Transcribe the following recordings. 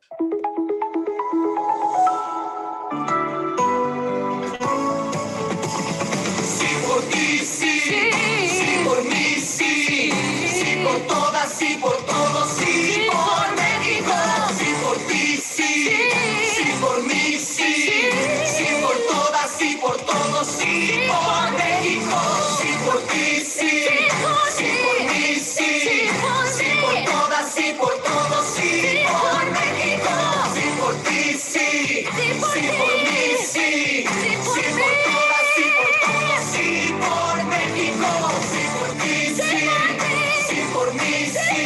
Sí por ti, sí, sí por mí, sí, sí por todas, sí por todos, sí por México. Sí por ti, sí, sí por mí, sí, sí por todas, sí por todos, sí por México. Sí por ti, sí, sí por mí, sí, sí por todas, sí por todos, sí por México. Sí por ti, sí, sí por mí, sí, sí por todas, sí por todos, sí por México. Sí por ti, sí, sí por mí, sí,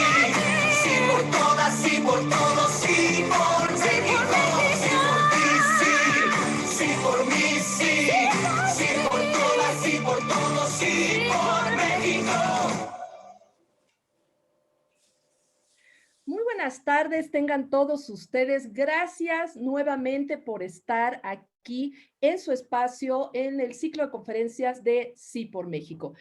sí por todas, sí por todos, sí por México. Sí por ti, sí, sí por mí, sí, sí por todas, sí por todos, sí por México. Muy buenas tardes, tengan todos ustedes. Gracias nuevamente por estar aquí en su espacio en el ciclo de conferencias de Sí por México.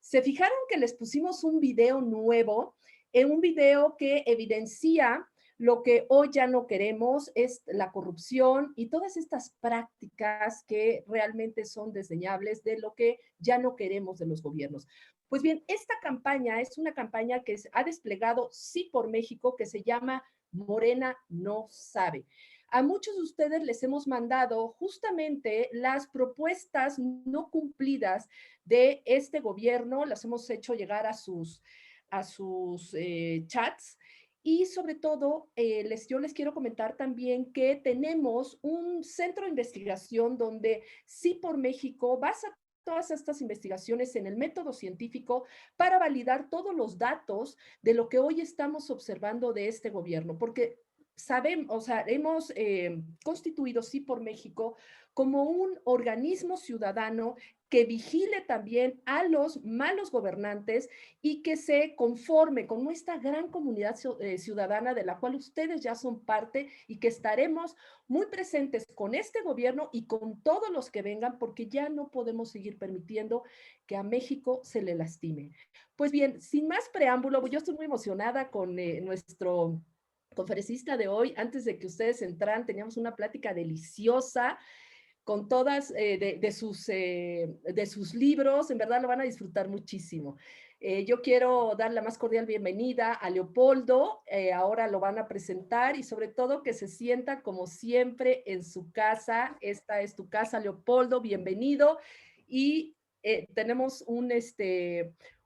Se fijaron que les pusimos un video nuevo, un video que evidencia lo que hoy ya no queremos, es la corrupción y todas estas prácticas que realmente son desdeñables de lo que ya no queremos de los gobiernos. Pues bien, esta campaña es una campaña que ha desplegado Sí por México, que se llama Morena no sabe. A muchos de ustedes les hemos mandado justamente las propuestas no cumplidas de este gobierno, las hemos hecho llegar a sus chats. Y sobre todo, yo les quiero comentar también que tenemos un centro de investigación donde Sí por México basa todas estas investigaciones en el método científico para validar todos los datos de lo que hoy estamos observando de este gobierno, porque sabemos, o sea, hemos constituido Sí por México como un organismo ciudadano que vigile también a los malos gobernantes y que se conforme con nuestra gran comunidad ciudadana de la cual ustedes ya son parte y que estaremos muy presentes con este gobierno y con todos los que vengan, porque ya no podemos seguir permitiendo que a México se le lastime. Pues bien, sin más preámbulo, yo estoy muy emocionada con nuestro conferencista de hoy. Antes de que ustedes entraran, teníamos una plática deliciosa con todas de sus libros. En verdad lo van a disfrutar muchísimo. Yo quiero dar la más cordial bienvenida a Leopoldo. Ahora lo van a presentar y sobre todo que se sienta como siempre en su casa. Esta es tu casa, Leopoldo. Bienvenido. Y tenemos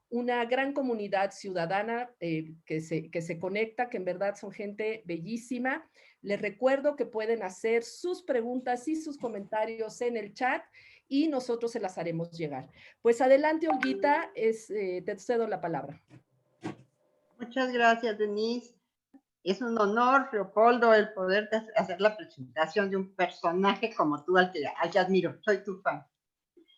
una gran comunidad ciudadana que se conecta, que en verdad son gente bellísima. Les recuerdo que pueden hacer sus preguntas y sus comentarios en el chat y nosotros se las haremos llegar. Pues adelante, Olguita, te cedo la palabra. Muchas gracias, Denise. Es un honor, Leopoldo, el poder hacer la presentación de un personaje como tú, al que admiro. Soy tu fan.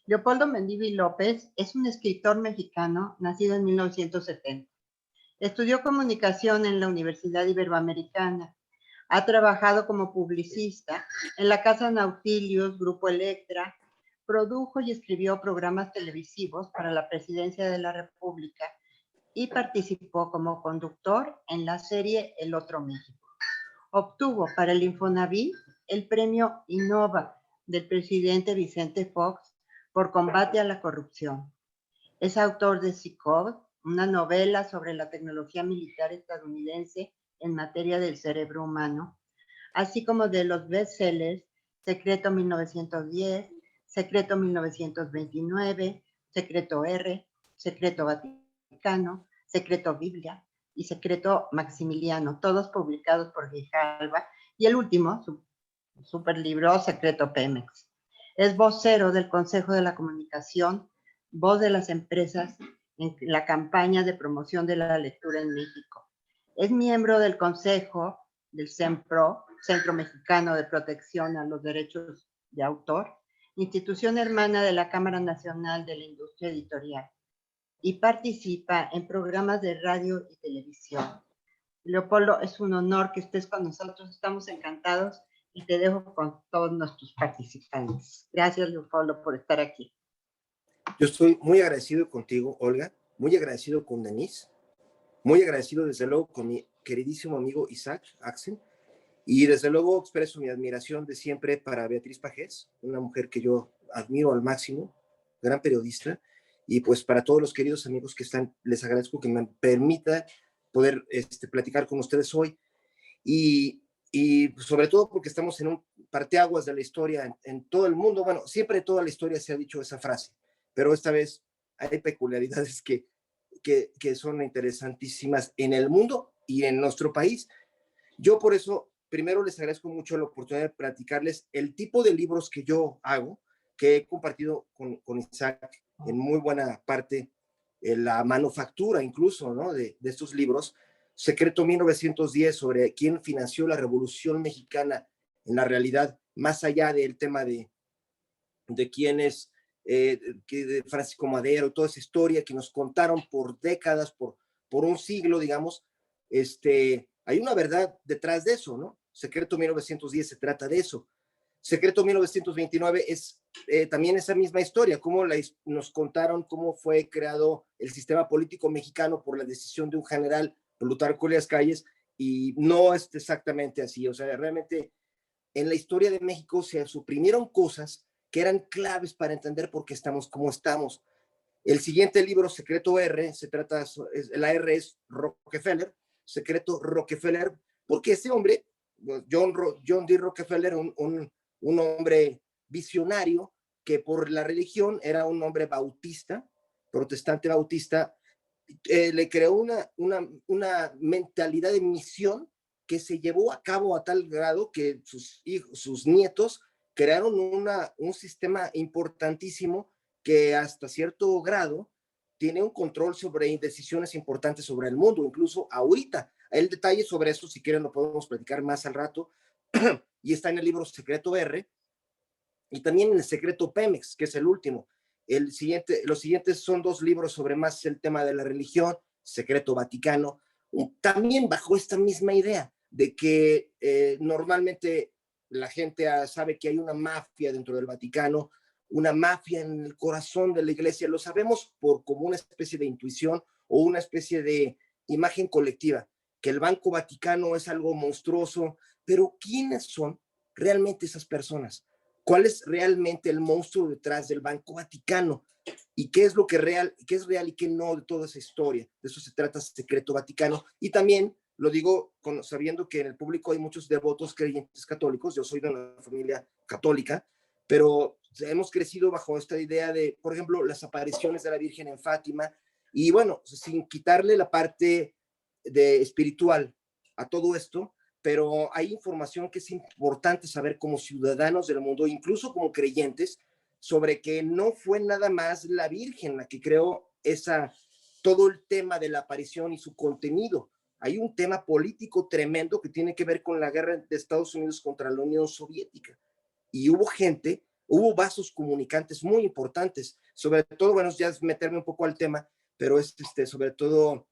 Leopoldo Mendívil López es un escritor mexicano nacido en 1970. Estudió comunicación en la Universidad Iberoamericana. Ha trabajado como publicista en la Casa Nautilus, Grupo Electra. Produjo y escribió programas televisivos para la Presidencia de la República y participó como conductor en la serie El Otro México. Obtuvo para el Infonavit el premio Innova del presidente Vicente Fox por combate a la corrupción. Es autor de SECOD, una novela sobre la tecnología militar estadounidense en materia del cerebro humano, así como de los bestsellers Secreto 1910, Secreto 1929, Secreto R, Secreto Vaticano, Secreto Biblia y Secreto Maximiliano, todos publicados por Grijalva, y el último, su super libro, Secreto Pemex. Es vocero del Consejo de la Comunicación, voz de las empresas en la campaña de promoción de la lectura en México. Es miembro del Consejo del CEMPRO, Centro Mexicano de Protección a los Derechos de Autor, institución hermana de la Cámara Nacional de la Industria Editorial, y participa en programas de radio y televisión. Leopoldo, es un honor que estés con nosotros, estamos encantados y te dejo con todos nuestros participantes. Gracias, Leopoldo, por estar aquí. Yo estoy muy agradecido contigo, Olga, muy agradecido con Denise, muy agradecido desde luego con mi queridísimo amigo Isaac Axel, Y desde luego expreso mi admiración de siempre para Beatriz Pajés, una mujer que yo admiro al máximo, gran periodista, y pues para todos los queridos amigos que están, les agradezco que me permita poder platicar con ustedes hoy. Y sobre todo porque estamos en un parteaguas de la historia en todo el mundo. Bueno, siempre en toda la historia se ha dicho esa frase, pero esta vez hay peculiaridades que son interesantísimas en el mundo y en nuestro país. Yo por eso, primero les agradezco mucho la oportunidad de platicarles el tipo de libros que yo hago, que he compartido con Isaac en muy buena parte, la manufactura incluso, ¿no? de estos libros. Secreto 1910, sobre quién financió la Revolución Mexicana en la realidad, más allá del tema de quién es, de Francisco Madero, toda esa historia que nos contaron por décadas, por un siglo, digamos. Hay una verdad detrás de eso, ¿no? Secreto 1910 se trata de eso. Secreto 1929 es también esa misma historia, cómo nos contaron cómo fue creado el sistema político mexicano por la decisión de un general, Plutarco Elías Calles, y no es exactamente así. O sea, realmente en la historia de México se suprimieron cosas que eran claves para entender por qué estamos como estamos. El siguiente libro, Secreto R, la R es Rockefeller, Secreto Rockefeller, porque ese hombre, John D. Rockefeller, un hombre visionario que por la religión era un hombre bautista, protestante bautista, le creó una mentalidad de misión que se llevó a cabo a tal grado que sus nietos crearon un sistema importantísimo que hasta cierto grado tiene un control sobre decisiones importantes sobre el mundo, incluso ahorita. El detalle sobre eso, si quieren, lo podemos platicar más al rato, y está en el libro Secreto R, y también en el Secreto Pemex, que es el último. Los siguientes son 2 libros sobre más el tema de la religión, Secreto Vaticano, también bajo esta misma idea de que normalmente la gente sabe que hay una mafia dentro del Vaticano, una mafia en el corazón de la iglesia, lo sabemos como una especie de intuición o una especie de imagen colectiva, que el Banco Vaticano es algo monstruoso, pero ¿quiénes son realmente esas personas? ¿Cuál es realmente el monstruo detrás del Banco Vaticano? ¿Y qué es lo que qué es real y qué no de toda esa historia? De eso se trata Secreto Vaticano. Y también lo digo sabiendo que en el público hay muchos devotos creyentes católicos. Yo soy de una familia católica, pero hemos crecido bajo esta idea de, por ejemplo, las apariciones de la Virgen en Fátima. Y bueno, sin quitarle la parte espiritual a todo esto, pero hay información que es importante saber como ciudadanos del mundo, incluso como creyentes, sobre que no fue nada más la Virgen la que creó todo el tema de la aparición y su contenido. Hay un tema político tremendo que tiene que ver con la guerra de Estados Unidos contra la Unión Soviética. Y hubo vasos comunicantes muy importantes, sobre todo, bueno, ya es meterme un poco al tema, pero es sobre todo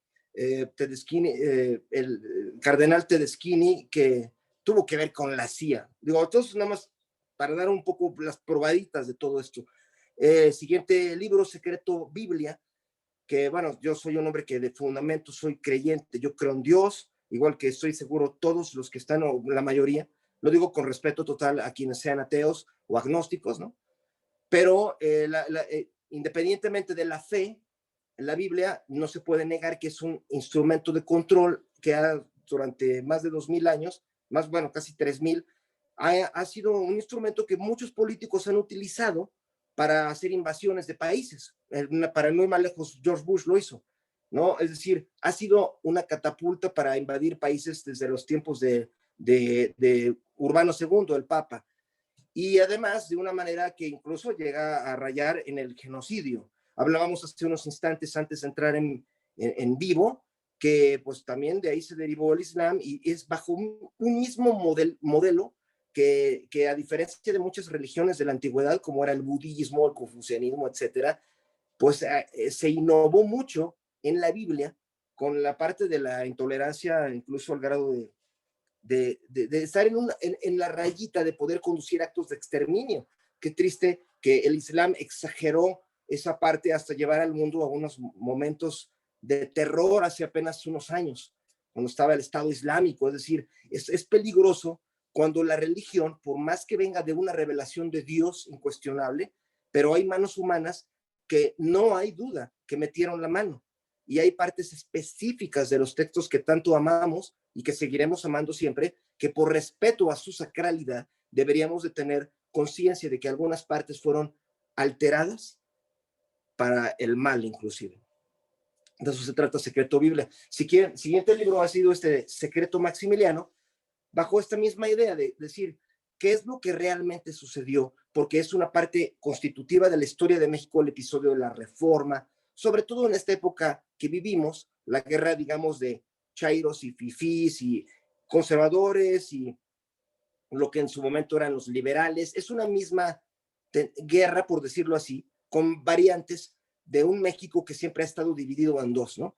Tedeschini, el cardenal Tedeschini, que tuvo que ver con la CIA. Digo, entonces nada más para dar un poco las probaditas de todo esto. Siguiente libro, Secreto Biblia, que bueno, yo soy un hombre que de fundamento soy creyente, yo creo en Dios, igual que estoy seguro todos los que están, o la mayoría, lo digo con respeto total a quienes sean ateos o agnósticos, ¿no? Pero independientemente de la fe, la Biblia no se puede negar que es un instrumento de control que durante más de 2000 años, bueno, casi 3000, ha sido un instrumento que muchos políticos han utilizado para hacer invasiones de países. Para no ir más lejos, George Bush lo hizo, ¿no? Es decir, ha sido una catapulta para invadir países desde los tiempos de Urbano II, el Papa. Y además de una manera que incluso llega a rayar en el genocidio. Hablábamos hace unos instantes antes de entrar en vivo, que pues también de ahí se derivó el Islam y es bajo un mismo modelo que a diferencia de muchas religiones de la antigüedad, como era el budismo, el confucianismo, etcétera, pues se innovó mucho en la Biblia con la parte de la intolerancia, incluso al grado de estar en la rayita de poder conducir actos de exterminio. Qué triste que el Islam exageró esa parte hasta llevar al mundo a unos momentos de terror hace apenas unos años, cuando estaba el Estado Islámico. Es decir, es peligroso cuando la religión, por más que venga de una revelación de Dios incuestionable, pero hay manos humanas que no hay duda que metieron la mano. Y hay partes específicas de los textos que tanto amamos y que seguiremos amando siempre, que por respeto a su sacralidad deberíamos de tener conciencia de que algunas partes fueron alteradas para el mal inclusive. De eso se trata Secreto Biblia. Si quieren, siguiente libro ha sido este Secreto Maximiliano, bajo esta misma idea de decir qué es lo que realmente sucedió, porque es una parte constitutiva de la historia de México, el episodio de la Reforma, sobre todo en esta época que vivimos, la guerra, digamos, de chairos y fifís y conservadores y lo que en su momento eran los liberales. Es una misma guerra, por decirlo así, con variantes de un México que siempre ha estado dividido en dos, ¿no?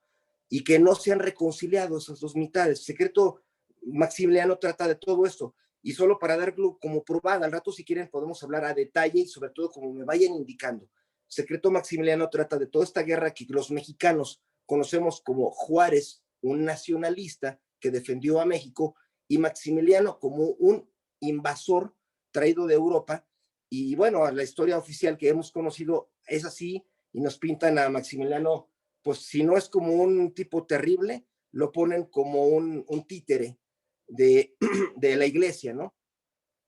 Y que no se han reconciliado esas dos mitades. Secreto Maximiliano trata de todo esto. Y solo para darlo como probada, al rato si quieren podemos hablar a detalle y sobre todo como me vayan indicando. Secreto Maximiliano trata de toda esta guerra que los mexicanos conocemos como Juárez, un nacionalista que defendió a México, y Maximiliano como un invasor traído de Europa. Y bueno, la historia oficial que hemos conocido es así, y nos pintan a Maximiliano, pues si no es como un tipo terrible, lo ponen como un títere de la iglesia, ¿no?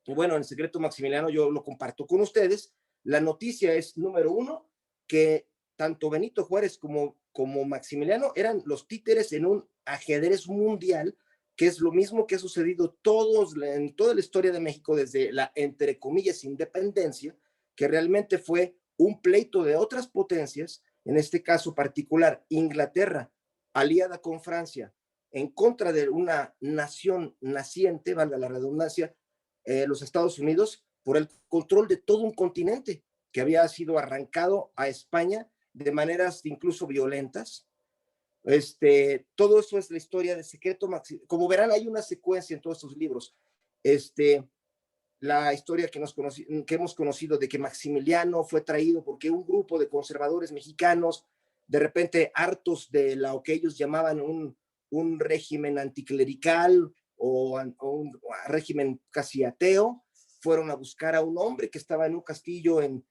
Y bueno, en Secreto Maximiliano yo lo comparto con ustedes. La noticia es, número uno, que tanto Benito Juárez como Maximiliano eran los títeres en un ajedrez mundial, que es lo mismo que ha sucedido en toda la historia de México desde la, entre comillas, independencia, que realmente fue un pleito de otras potencias, en este caso particular, Inglaterra, aliada con Francia, en contra de una nación naciente, valga la redundancia, los Estados Unidos, por el control de todo un continente que había sido arrancado a España de maneras incluso violentas. Todo eso es la historia de Secreto Maximiliano. Como verán, hay una secuencia en todos estos libros. La historia que hemos conocido de que Maximiliano fue traído porque un grupo de conservadores mexicanos, de repente hartos de lo que ellos llamaban un régimen anticlerical o un régimen casi ateo, fueron a buscar a un hombre que estaba en un castillo en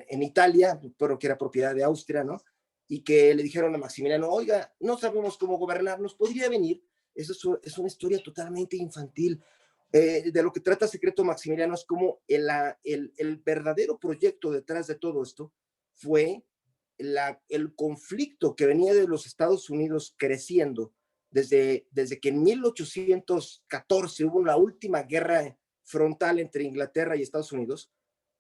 Italia, pero que era propiedad de Austria, ¿no? Y que le dijeron a Maximiliano, oiga, no sabemos cómo gobernarnos, ¿podría venir? Eso es una historia totalmente infantil. De lo que trata Secreto Maximiliano es como el verdadero proyecto detrás de todo esto fue el conflicto que venía de los Estados Unidos creciendo desde que en 1814 hubo la última guerra frontal entre Inglaterra y Estados Unidos,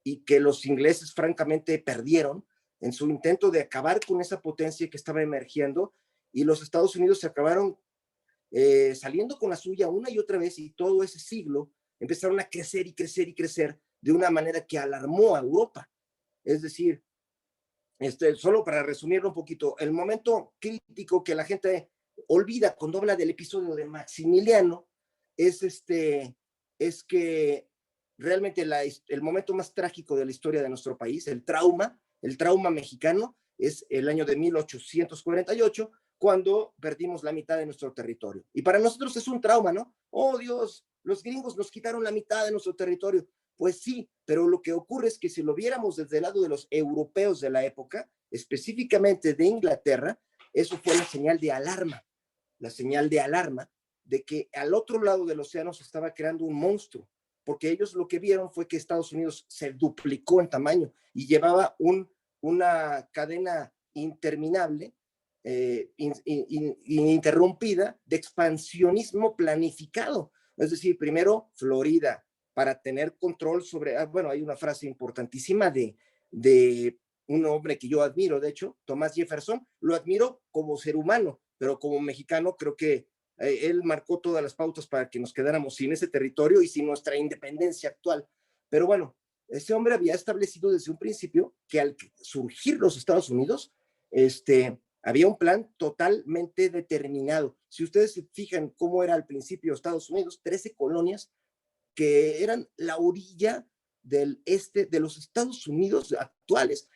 y que los ingleses francamente perdieron en su intento de acabar con esa potencia que estaba emergiendo, y los Estados Unidos se acabaron saliendo con la suya una y otra vez, y todo ese siglo empezaron a crecer y crecer y crecer de una manera que alarmó a Europa. Es decir, solo para resumirlo un poquito, el momento crítico que la gente olvida cuando habla del episodio de Maximiliano es que realmente el momento más trágico de la historia de nuestro país, el trauma mexicano, es el año de 1848, cuando perdimos la mitad de nuestro territorio. Y para nosotros es un trauma, ¿no? Oh, Dios, los gringos nos quitaron la mitad de nuestro territorio. Pues sí, pero lo que ocurre es que si lo viéramos desde el lado de los europeos de la época, específicamente de Inglaterra, eso fue la señal de alarma de que al otro lado del océano se estaba creando un monstruo, porque ellos lo que vieron fue que Estados Unidos se duplicó en tamaño y llevaba una cadena interminable, ininterrumpida, de expansionismo planificado. Es decir, primero Florida, para tener control sobre, bueno, hay una frase importantísima de un hombre que yo admiro, de hecho, Thomas Jefferson, lo admiro como ser humano, pero como mexicano creo que él marcó todas las pautas para que nos quedáramos sin ese territorio y sin nuestra independencia actual. Pero bueno, ese hombre había establecido desde un principio que al surgir los Estados Unidos, había un plan totalmente determinado. Si ustedes se fijan cómo era al principio Estados Unidos, 13 colonias que eran la orilla del este de los Estados Unidos actuales.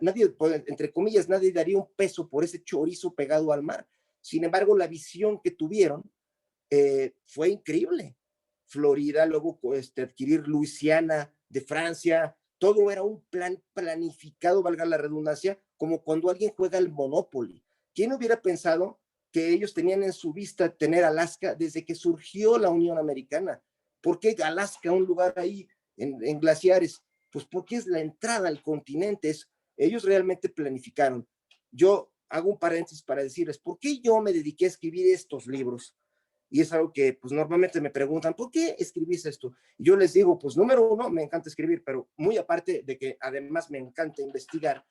Nadie, entre comillas, nadie daría un peso por ese chorizo pegado al mar. Sin embargo, la visión que tuvieron fue increíble. Florida, luego adquirir Luisiana de Francia. Todo era un plan planificado, valga la redundancia, como cuando alguien juega al Monopoly. ¿Quién hubiera pensado que ellos tenían en su vista tener Alaska desde que surgió la Unión Americana? ¿Por qué Alaska, un lugar ahí en glaciares? Pues porque es la entrada al continente. Ellos realmente planificaron. Yo hago un paréntesis para decirles, ¿por qué yo me dediqué a escribir estos libros? Y es algo que pues normalmente me preguntan, ¿por qué escribís esto? Y yo les digo, pues número uno, me encanta escribir, pero muy aparte de que además me encanta investigar,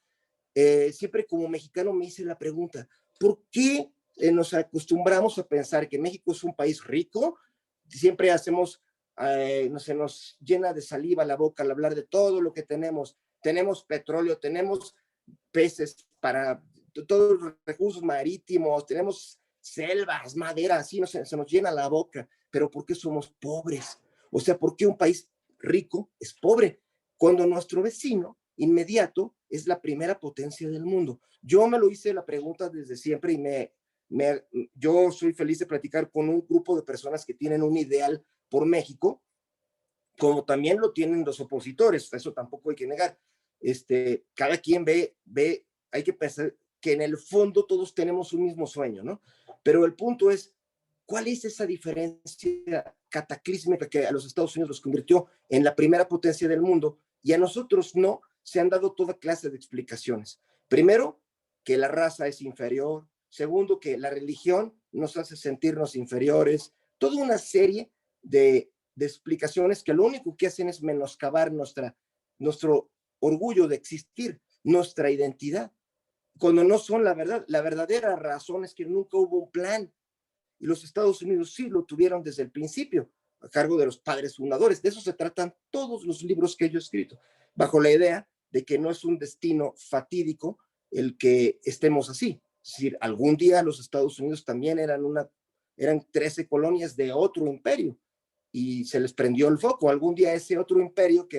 siempre como mexicano me hice la pregunta, ¿por qué nos acostumbramos a pensar que México es un país rico? Siempre hacemos, no se nos llena de saliva la boca al hablar de todo lo que tenemos. Tenemos petróleo, tenemos peces para todos los recursos marítimos, tenemos selvas, madera, así se nos llena la boca. Pero ¿por qué somos pobres? O sea, ¿por qué un país rico es pobre? Cuando nuestro vecino inmediato es la primera potencia del mundo. Yo me lo hice la pregunta desde siempre y yo soy feliz de platicar con un grupo de personas que tienen un ideal por México, como también lo tienen los opositores, eso tampoco hay que negar. Cada quien ve, hay que pensar que en el fondo todos tenemos un mismo sueño, ¿no? Pero el punto es, ¿cuál es esa diferencia cataclísmica que a los Estados Unidos los convirtió en la primera potencia del mundo y a nosotros no? Se han dado toda clase de explicaciones. Primero, que la raza es inferior. Segundo, que la religión nos hace sentirnos inferiores. Toda una serie de explicaciones que lo único que hacen es menoscabar nuestro orgullo de existir, nuestra identidad, cuando no son la verdad. La verdadera razón es que nunca hubo un plan, y los Estados Unidos sí lo tuvieron desde el principio, a cargo de los padres fundadores. De eso se tratan todos los libros que yo he escrito, bajo la idea de que no es un destino fatídico el que estemos así. Es decir, algún día los Estados Unidos también eran 13 colonias de otro imperio, y se les prendió el foco. Algún día ese otro imperio, que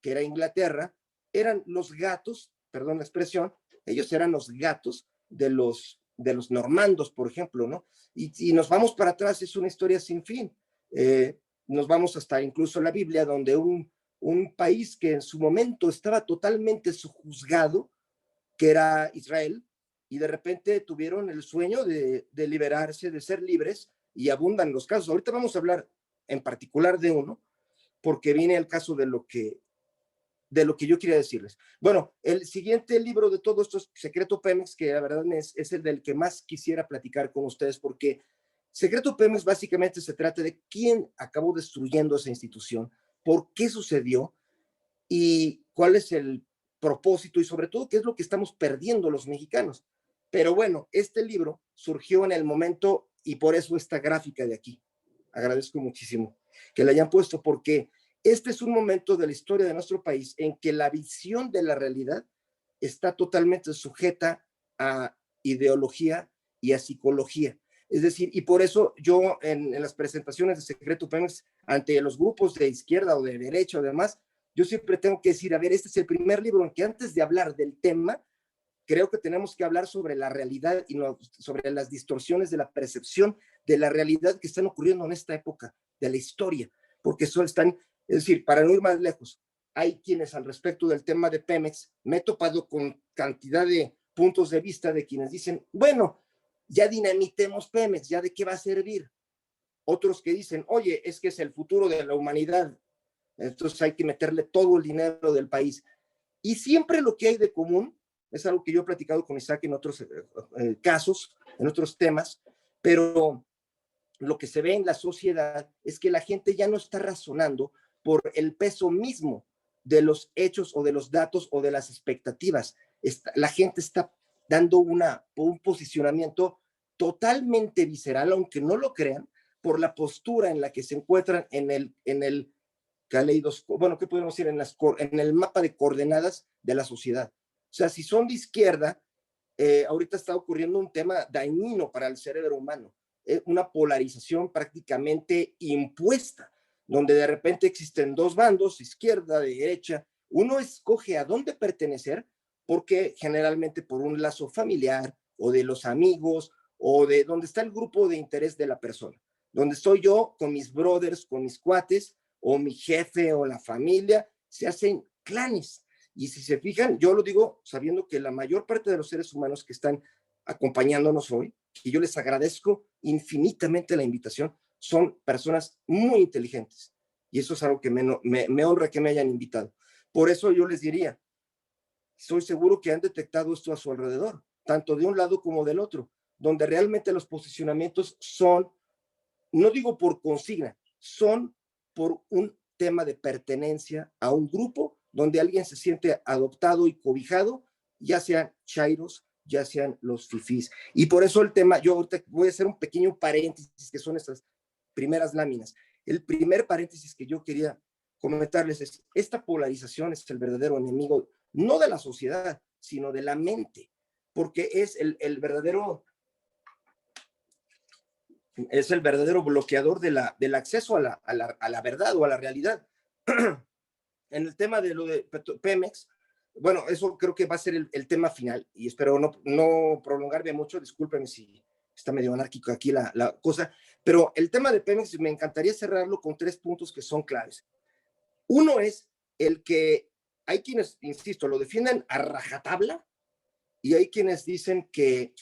era Inglaterra, eran los gatos, perdón la expresión, ellos eran los gatos de los normandos, por ejemplo, ¿no? Y nos vamos para atrás, es una historia sin fin. Nos vamos hasta incluso la Biblia, donde un país que en su momento estaba totalmente sojuzgado, que era Israel, y de repente tuvieron el sueño de liberarse, de ser libres, y abundan los casos. Ahorita vamos a hablar en particular de uno, porque viene el caso de lo que yo quería decirles. Bueno, el siguiente libro de todo esto es Secreto Pemex, que la verdad es el del que más quisiera platicar con ustedes, porque Secreto Pemex básicamente se trata de quién acabó destruyendo esa institución, por qué sucedió y cuál es el propósito, y sobre todo qué es lo que estamos perdiendo los mexicanos. Pero bueno, este libro surgió en el momento, y por eso esta gráfica de aquí. Agradezco muchísimo que la hayan puesto, porque este es un momento de la historia de nuestro país en que la visión de la realidad está totalmente sujeta a ideología y a psicología. Es decir, y por eso yo en las presentaciones de Secreto Pemex ante los grupos de izquierda o de derecha o demás, yo siempre tengo que decir, a ver, este es el primer libro en que antes de hablar del tema, creo que tenemos que hablar sobre la realidad y sobre las distorsiones de la percepción de la realidad que están ocurriendo en esta época de la historia, porque solo están, es decir, para no ir más lejos, hay quienes al respecto del tema de Pemex, me he topado con cantidad de puntos de vista de quienes dicen, bueno, ya dinamitemos Pemex, ya de qué va a servir. Otros que dicen, oye, es que es el futuro de la humanidad, entonces hay que meterle todo el dinero del país. Y siempre lo que hay de común es algo que yo he platicado con Isaac en otros casos, en otros temas, pero lo que se ve en la sociedad es que la gente ya no está razonando por el peso mismo de los hechos o de los datos o de las expectativas. La gente está dando un posicionamiento totalmente visceral, aunque no lo crean, por la postura en la que se encuentran en el caleidoscopio, bueno, ¿qué podemos decir? En el mapa de coordenadas de la sociedad. O sea, si son de izquierda, ahorita está ocurriendo un tema dañino para el cerebro humano, una polarización prácticamente impuesta, donde de repente existen dos bandos, izquierda, derecha. Uno escoge a dónde pertenecer, porque generalmente por un lazo familiar o de los amigos o de donde está el grupo de interés de la persona. donde estoy yo con mis brothers, con mis cuates, o mi jefe o la familia, se hacen clanes. Y si se fijan, yo lo digo sabiendo que la mayor parte de los seres humanos que están acompañándonos hoy, y yo les agradezco infinitamente la invitación, son personas muy inteligentes. Y eso es algo que me honra que me hayan invitado. Por eso yo les diría, estoy seguro que han detectado esto a su alrededor, tanto de un lado como del otro, donde realmente los posicionamientos son, no digo por consigna, son por un tema de pertenencia a un grupo donde alguien se siente adoptado y cobijado, ya sean chairos, ya sean los fifís. Y por eso el tema, yo ahorita voy a hacer un pequeño paréntesis, que son estas primeras láminas. El primer paréntesis que yo quería comentarles es, esta polarización es el verdadero enemigo, no de la sociedad, sino de la mente, porque es el verdadero bloqueador del acceso a la verdad o a la realidad. En el tema de lo de Pemex, bueno, eso creo que va a ser el tema final y espero no prolongarme mucho, discúlpenme si está medio anárquico aquí la cosa, pero el tema de Pemex me encantaría cerrarlo con 3 puntos que son claves. Uno es el que hay quienes, insisto, lo defienden a rajatabla, y hay quienes dicen que,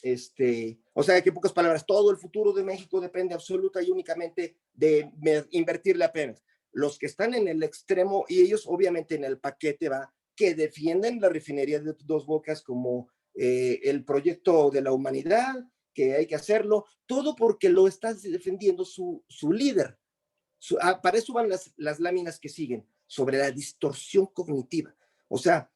o sea, que en pocas palabras, todo el futuro de México depende absoluta y únicamente de invertirle a Pemex. Los que están en el extremo, y ellos obviamente en el paquete va, que defienden la refinería de Dos Bocas como el proyecto de la humanidad, que hay que hacerlo, todo porque lo está defendiendo su líder. Para eso van las láminas que siguen, sobre la distorsión cognitiva. O sea,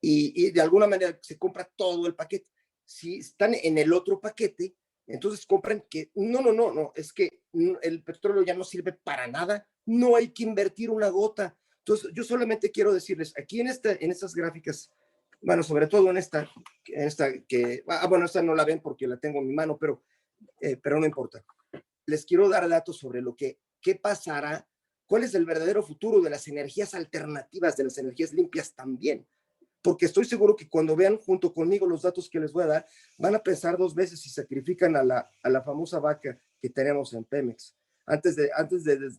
y de alguna manera se compra todo el paquete. Si están en el otro paquete, entonces compran que no, es que el petróleo ya no sirve para nada, no hay que invertir una gota. Entonces, yo solamente quiero decirles, aquí en estas gráficas, bueno, sobre todo en esta que, bueno, esta no la ven porque la tengo en mi mano, pero no importa. Les quiero dar datos sobre qué pasará, cuál es el verdadero futuro de las energías alternativas, de las energías limpias también. Porque estoy seguro que cuando vean junto conmigo los datos que les voy a dar, van a pensar 2 veces si sacrifican a la famosa vaca que tenemos en Pemex, antes de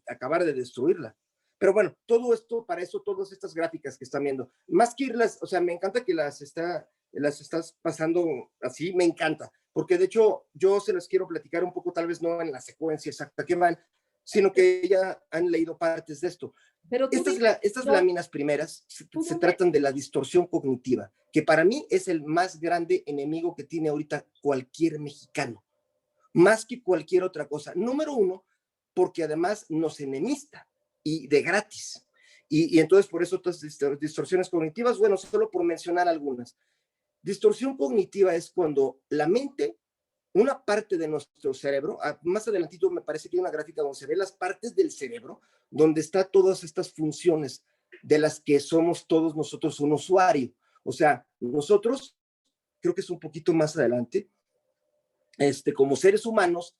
acabar de destruirla. Pero bueno, todo esto, para eso, todas estas gráficas que están viendo, más que irlas, o sea, me encanta que las estás pasando así, me encanta, porque de hecho yo se las quiero platicar un poco, tal vez no en la secuencia exacta que van, sino que ya han leído partes de esto. Pero Estas láminas primeras se tratan de la distorsión cognitiva, que para mí es el más grande enemigo que tiene ahorita cualquier mexicano, más que cualquier otra cosa. Número 1, porque además nos enemista y de gratis. Y entonces por eso todas distorsiones cognitivas, bueno, solo por mencionar algunas. Distorsión cognitiva es cuando la mente, una parte de nuestro cerebro, más adelantito me parece que hay una gráfica donde se ve las partes del cerebro, donde están todas estas funciones de las que somos todos nosotros un usuario. O sea, nosotros, creo que es un poquito más adelante, como seres humanos,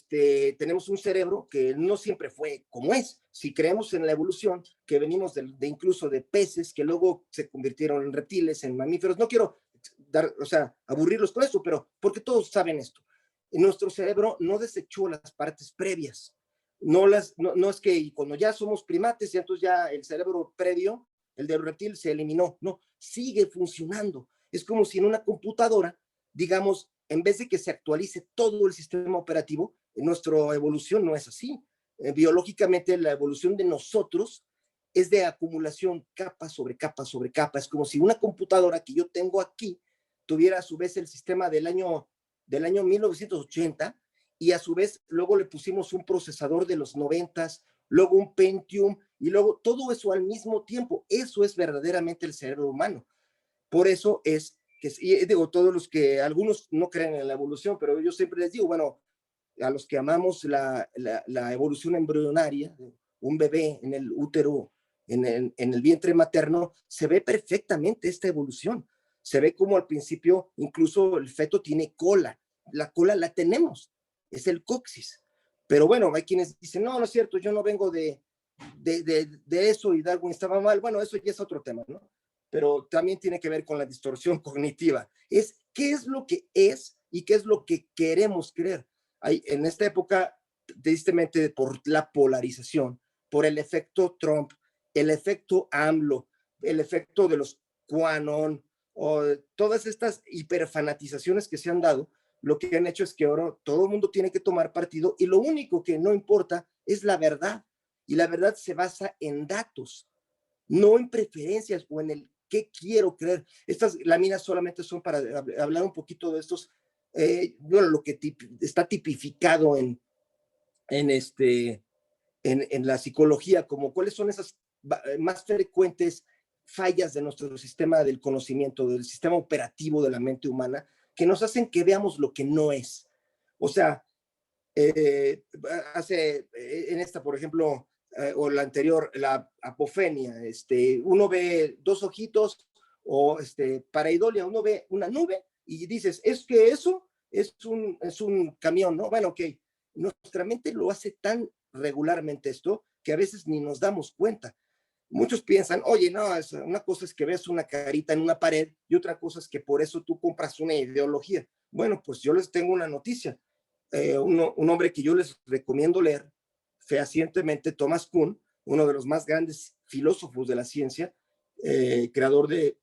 tenemos un cerebro que no siempre fue como es. Si creemos en la evolución, que venimos de incluso de peces que luego se convirtieron en reptiles, en mamíferos, no quiero aburrirlos con eso, pero porque todos saben esto. Nuestro cerebro no desechó las partes previas. No es que cuando ya somos primates, y entonces ya el cerebro previo, el del reptil, se eliminó. No, sigue funcionando. Es como si en una computadora, digamos, en vez de que se actualice todo el sistema operativo, nuestra evolución no es así. Biológicamente, la evolución de nosotros es de acumulación capa sobre capa sobre capa. Es como si una computadora que yo tengo aquí tuviera a su vez el sistema del año 1980 y a su vez luego le pusimos un procesador de los 90s, luego un Pentium y luego todo eso al mismo tiempo. Eso es verdaderamente el cerebro humano. Por eso es que, y digo, todos los que, algunos no creen en la evolución, pero yo siempre les digo, bueno, a los que amamos la evolución embrionaria, un bebé en el útero, en el vientre materno, se ve perfectamente esta evolución. Se ve como al principio incluso el feto tiene cola. La cola la tenemos, es el coxis. Pero bueno, hay quienes dicen, no es cierto, yo no vengo de eso y Darwin estaba mal. Bueno, eso ya es otro tema, ¿no? Pero también tiene que ver con la distorsión cognitiva. Es qué es lo que es y qué es lo que queremos creer. En esta época tristemente por la polarización, por el efecto Trump, el efecto AMLO, el efecto de los QAnon, o todas estas hiperfanatizaciones que se han dado, lo que han hecho es que ahora todo el mundo tiene que tomar partido y lo único que no importa es la verdad. Y la verdad se basa en datos, no en preferencias o en el qué quiero creer. Estas láminas solamente son para hablar un poquito de estos, bueno, lo que está tipificado en la psicología, como cuáles son esas más frecuentes fallas de nuestro sistema del conocimiento, del sistema operativo de la mente humana, que nos hacen que veamos lo que no es. O sea, en esta, por ejemplo, o la anterior, la apofenia, uno ve dos ojitos, o pareidolia, uno ve una nube y dices, es que eso es un camión, ¿no? Bueno, ok, nuestra mente lo hace tan regularmente esto que a veces ni nos damos cuenta. Muchos piensan, oye, no, una cosa es que ves una carita en una pared y otra cosa es que por eso tú compras una ideología. Bueno, pues yo les tengo una noticia. Un hombre que yo les recomiendo leer fehacientemente, Thomas Kuhn, uno de los más grandes filósofos de la ciencia, creador de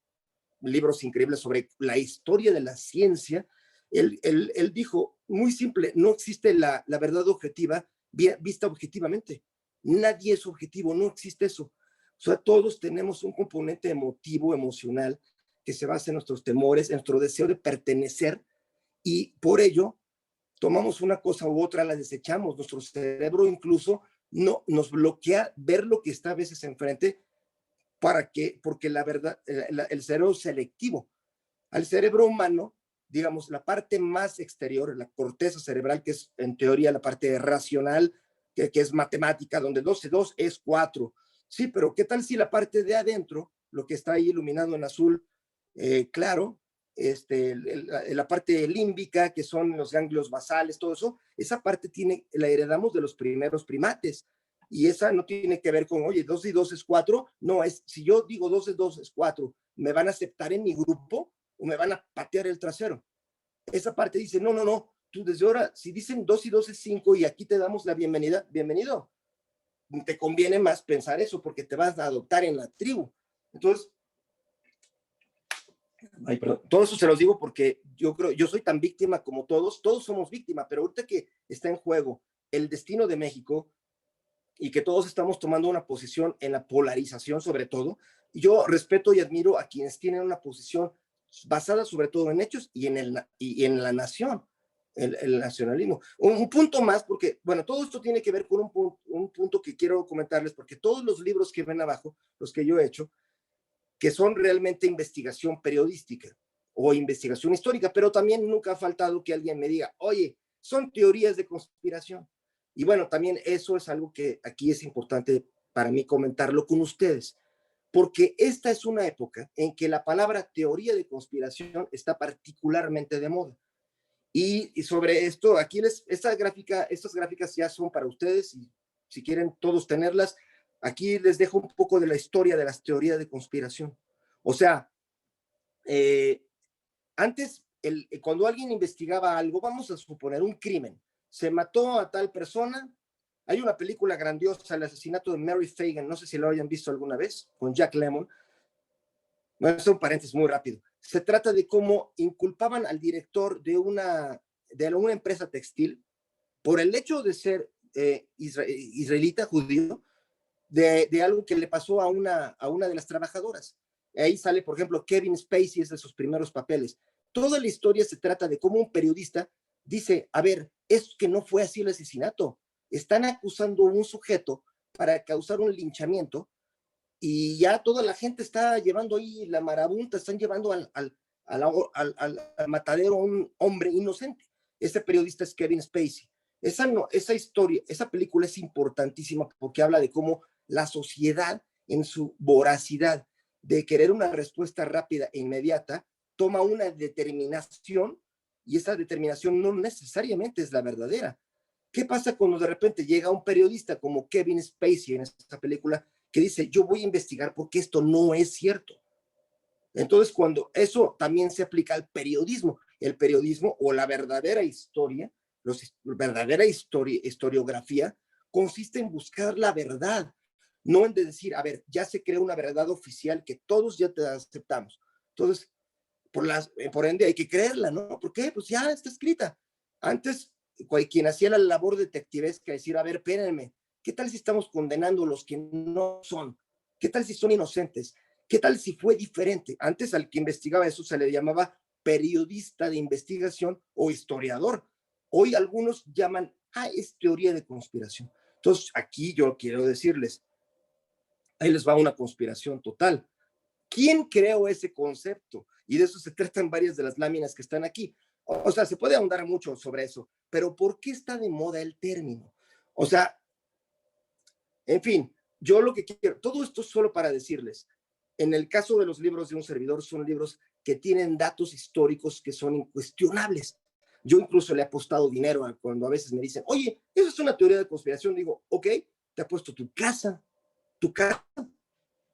libros increíbles sobre la historia de la ciencia. Él dijo, muy simple, no existe la verdad objetiva vista objetivamente. Nadie es objetivo, no existe eso. O sea, todos tenemos un componente emotivo, emocional, que se basa en nuestros temores, en nuestro deseo de pertenecer, y por ello tomamos una cosa u otra, la desechamos. Nuestro cerebro incluso no nos bloquea ver lo que está a veces enfrente, porque la verdad, el cerebro es selectivo. Al cerebro humano, digamos, la parte más exterior, la corteza cerebral, que es en teoría la parte racional, que es matemática, donde 2 y 2 es 4. Sí, pero ¿qué tal si la parte de adentro, lo que está ahí iluminado en azul, claro, la parte límbica, que son los ganglios basales, todo eso, esa parte la heredamos de los primeros primates. Y esa no tiene que ver con, oye, 2 y 2 es 4. No, si yo digo 2 y 2 es 4, ¿me van a aceptar en mi grupo o me van a patear el trasero? Esa parte dice, no, no, no, tú desde ahora, si dicen 2 y 2 es 5 y aquí te damos la bienvenida, bienvenido. Te conviene más pensar eso porque te vas a adoptar en la tribu. Entonces, todo eso se los digo porque yo soy tan víctima como todos somos víctimas, pero ahorita que está en juego el destino de México y que todos estamos tomando una posición en la polarización sobre todo, yo respeto y admiro a quienes tienen una posición basada sobre todo en hechos y en la nación, el nacionalismo. Un punto más, porque, bueno, todo esto tiene que ver con un punto que quiero comentarles, porque todos los libros que ven abajo, los que yo he hecho, que son realmente investigación periodística o investigación histórica, pero también nunca ha faltado que alguien me diga, oye, son teorías de conspiración. Y bueno, también eso es algo que aquí es importante para mí comentarlo con ustedes, porque esta es una época en que la palabra teoría de conspiración está particularmente de moda. Y sobre esto, aquí estas gráficas ya son para ustedes, y si quieren todos tenerlas, aquí les dejo un poco de la historia de las teorías de conspiración. O sea, antes, cuando alguien investigaba algo, vamos a suponer un crimen, se mató a tal persona. Hay una película grandiosa, El asesinato de Mary Fagan, no sé si lo hayan visto alguna vez, con Jack Lemmon. Bueno, es un paréntesis muy rápido. Se trata de cómo inculpaban al director de una empresa textil por el hecho de ser israelita, judío, de algo que le pasó a una de las trabajadoras. Ahí sale, por ejemplo, Kevin Spacey, es de sus primeros papeles. Toda la historia se trata de cómo un periodista dice, a ver, es que no fue así el asesinato. Están acusando a un sujeto para causar un linchamiento y ya toda la gente está llevando ahí la marabunta, están llevando al matadero a un hombre inocente. Ese periodista es Kevin Spacey. Esa historia, esa película es importantísima porque habla de cómo la sociedad, en su voracidad de querer una respuesta rápida e inmediata, toma una determinación y esa determinación no necesariamente es la verdadera. ¿Qué pasa cuando de repente llega un periodista como Kevin Spacey en esta película que dice, yo voy a investigar porque esto no es cierto? Entonces, cuando eso también se aplica al periodismo, el periodismo o la verdadera historia, verdadera historiografía consiste en buscar la verdad, no en decir, a ver, ya se creó una verdad oficial que todos ya te aceptamos. Entonces, por ende hay que creerla, ¿no? ¿Por qué? Pues ya está escrita. Antes, quien hacía la labor detectivesca, decir, a ver, espérenme, ¿qué tal si estamos condenando a los que no son? ¿Qué tal si son inocentes? ¿Qué tal si fue diferente? Antes al que investigaba eso se le llamaba periodista de investigación o historiador. Hoy algunos llaman, es teoría de conspiración. Entonces, aquí yo quiero decirles, ahí les va una conspiración total. ¿Quién creó ese concepto? Y de eso se tratan varias de las láminas que están aquí. O sea, se puede ahondar mucho sobre eso, pero ¿por qué está de moda el término? O sea, en fin, yo lo que quiero, todo esto es solo para decirles, en el caso de los libros de un servidor, son libros que tienen datos históricos que son incuestionables. Yo incluso le he apostado dinero cuando a veces me dicen, oye, eso es una teoría de conspiración. Digo, ok, te apuesto tu casa.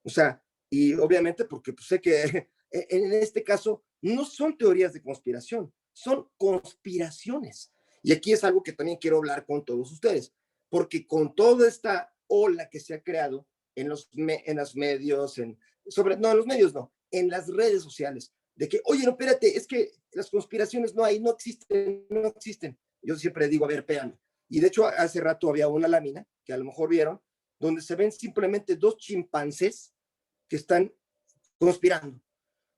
O sea, y obviamente porque pues, sé que en este caso no son teorías de conspiración, son conspiraciones. Y aquí es algo que también quiero hablar con todos ustedes, porque con toda esta ola que se ha creado en los medios, en los medios no, en las redes sociales, de que, oye, no, espérate, es que las conspiraciones no hay, no existen, no existen. Yo siempre digo, a ver, espérame. Y de hecho, hace rato había una lámina que a lo mejor vieron, donde se ven simplemente dos chimpancés que están conspirando.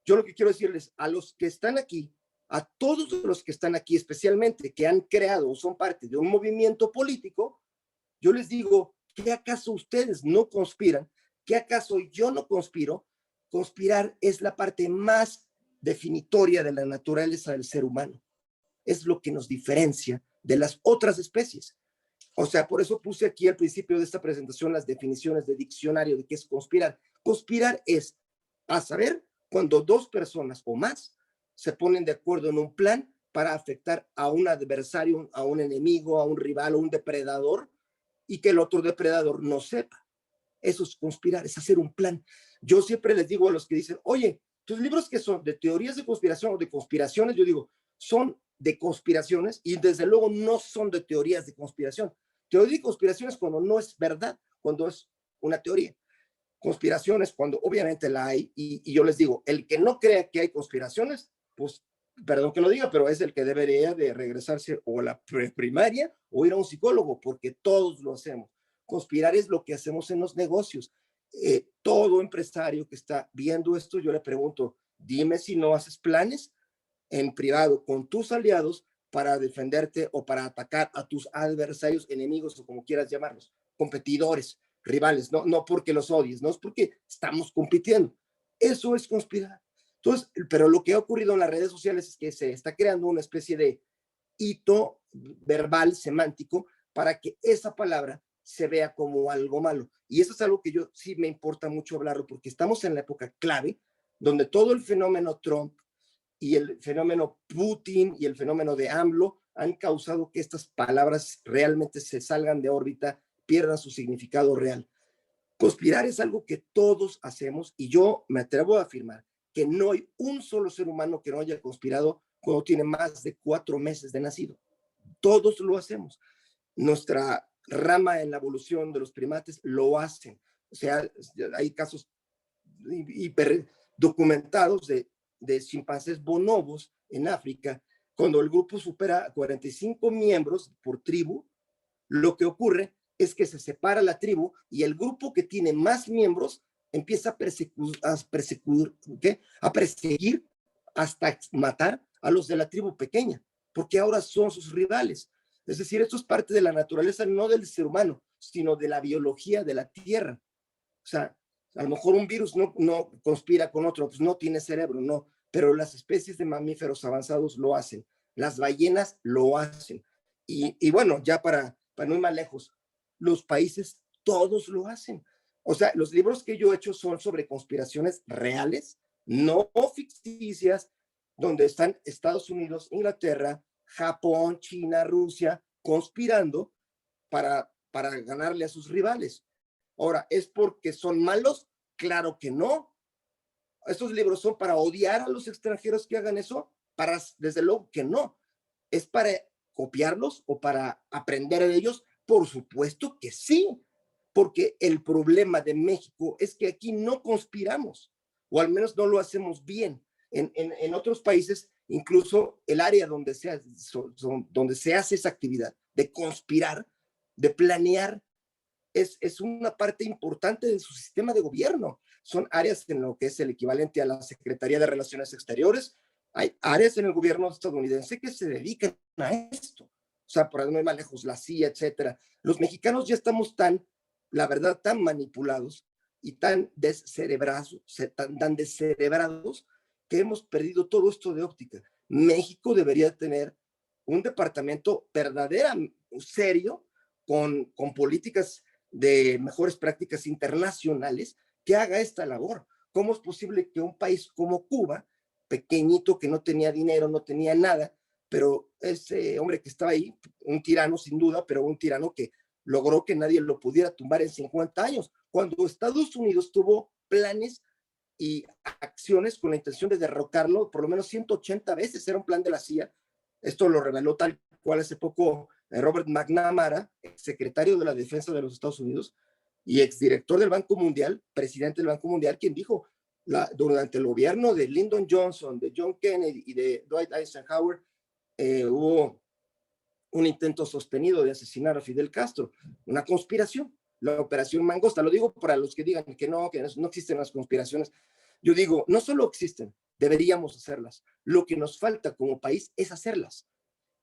Yo lo que quiero decirles a los que están aquí, a todos los que están aquí, especialmente que han creado o son parte de un movimiento político, yo les digo, ¿qué acaso ustedes no conspiran? ¿Qué acaso yo no conspiro? Conspirar es la parte más definitoria de la naturaleza del ser humano. Es lo que nos diferencia de las otras especies. O sea, por eso puse aquí al principio de esta presentación las definiciones de diccionario de qué es conspirar. Conspirar es, a saber, cuando dos personas o más se ponen de acuerdo en un plan para afectar a un adversario, a un enemigo, a un rival, a un depredador, y que el otro depredador no sepa. Eso es conspirar, es hacer un plan. Yo siempre les digo a los que dicen, oye, tus libros que son de teorías de conspiración o de conspiraciones, yo digo, son de conspiraciones y desde luego no son de teorías de conspiración. Teoría de conspiración es cuando no es verdad, cuando es una teoría. Conspiraciones cuando obviamente la hay y yo les digo, el que no crea que hay conspiraciones, pues perdón que lo diga, pero es el que debería de regresarse o a la primaria o ir a un psicólogo, porque todos lo hacemos. Conspirar es lo que hacemos en los negocios. Todo empresario que está viendo esto, yo le pregunto, dime si no haces planes en privado con tus aliados para defenderte o para atacar a tus adversarios, enemigos o como quieras llamarlos, competidores, rivales, no porque los odies, no es porque estamos compitiendo. Eso es conspirar. Entonces, pero lo que ha ocurrido en las redes sociales es que se está creando una especie de hito verbal, semántico, para que esa palabra se vea como algo malo. Y eso es algo que yo sí me importa mucho hablarlo, porque estamos en la época clave, donde todo el fenómeno Trump y el fenómeno Putin y el fenómeno de AMLO han causado que estas palabras realmente se salgan de órbita, pierdan su significado real. Conspirar es algo que todos hacemos y yo me atrevo a afirmar que no hay un solo ser humano que no haya conspirado cuando tiene más de 4 meses de nacido. Todos lo hacemos. Nuestra rama en la evolución de los primates lo hacen. O sea, hay casos hiper documentados de chimpancés bonobos en África. Cuando el grupo supera 45 miembros por tribu, lo que ocurre es que se separa la tribu y el grupo que tiene más miembros empieza a perseguir hasta matar a los de la tribu pequeña, porque ahora son sus rivales. Es decir, esto es parte de la naturaleza, no del ser humano, sino de la biología de la Tierra. O sea, a lo mejor un virus no conspira con otro, pues no tiene cerebro, no, pero las especies de mamíferos avanzados lo hacen, las ballenas lo hacen. Y bueno, ya para no ir más lejos, los países todos lo hacen. O sea, los libros que yo he hecho son sobre conspiraciones reales, no ficticias, donde están Estados Unidos, Inglaterra, Japón, China, Rusia, conspirando para ganarle a sus rivales. Ahora, ¿es porque son malos? Claro que no. ¿Estos libros son para odiar a los extranjeros que hagan eso? Desde luego que no. Es para copiarlos o para aprender de ellos? Por supuesto que sí, porque el problema de México es que aquí no conspiramos, o al menos no lo hacemos bien. En otros países, incluso el área donde se hace esa actividad de conspirar, de planear, es una parte importante de su sistema de gobierno. Son áreas en lo que es el equivalente a la Secretaría de Relaciones Exteriores. Hay áreas en el gobierno estadounidense que se dedican a esto. O sea, por ahí no hay más lejos, la CIA, etcétera. Los mexicanos ya estamos la verdad, tan manipulados y tan descerebrados que hemos perdido todo esto de óptica. México debería tener un departamento verdaderamente serio con políticas de mejores prácticas internacionales que haga esta labor. ¿Cómo es posible que un país como Cuba, pequeñito, que no tenía dinero, no tenía nada, pero ese hombre que estaba ahí, un tirano sin duda, pero un tirano que logró que nadie lo pudiera tumbar en 50 años, cuando Estados Unidos tuvo planes y acciones con la intención de derrocarlo por lo menos 180 veces, era un plan de la CIA. Esto lo reveló tal cual hace poco Robert McNamara, secretario de la Defensa de los Estados Unidos y exdirector del Banco Mundial, presidente del Banco Mundial, quien dijo, durante el gobierno de Lyndon Johnson, de John Kennedy y de Dwight Eisenhower, hubo un intento sostenido de asesinar a Fidel Castro, una conspiración, la Operación Mangosta. Lo digo para los que digan que no existen las conspiraciones. Yo digo, no solo existen, deberíamos hacerlas. Lo que nos falta como país es hacerlas.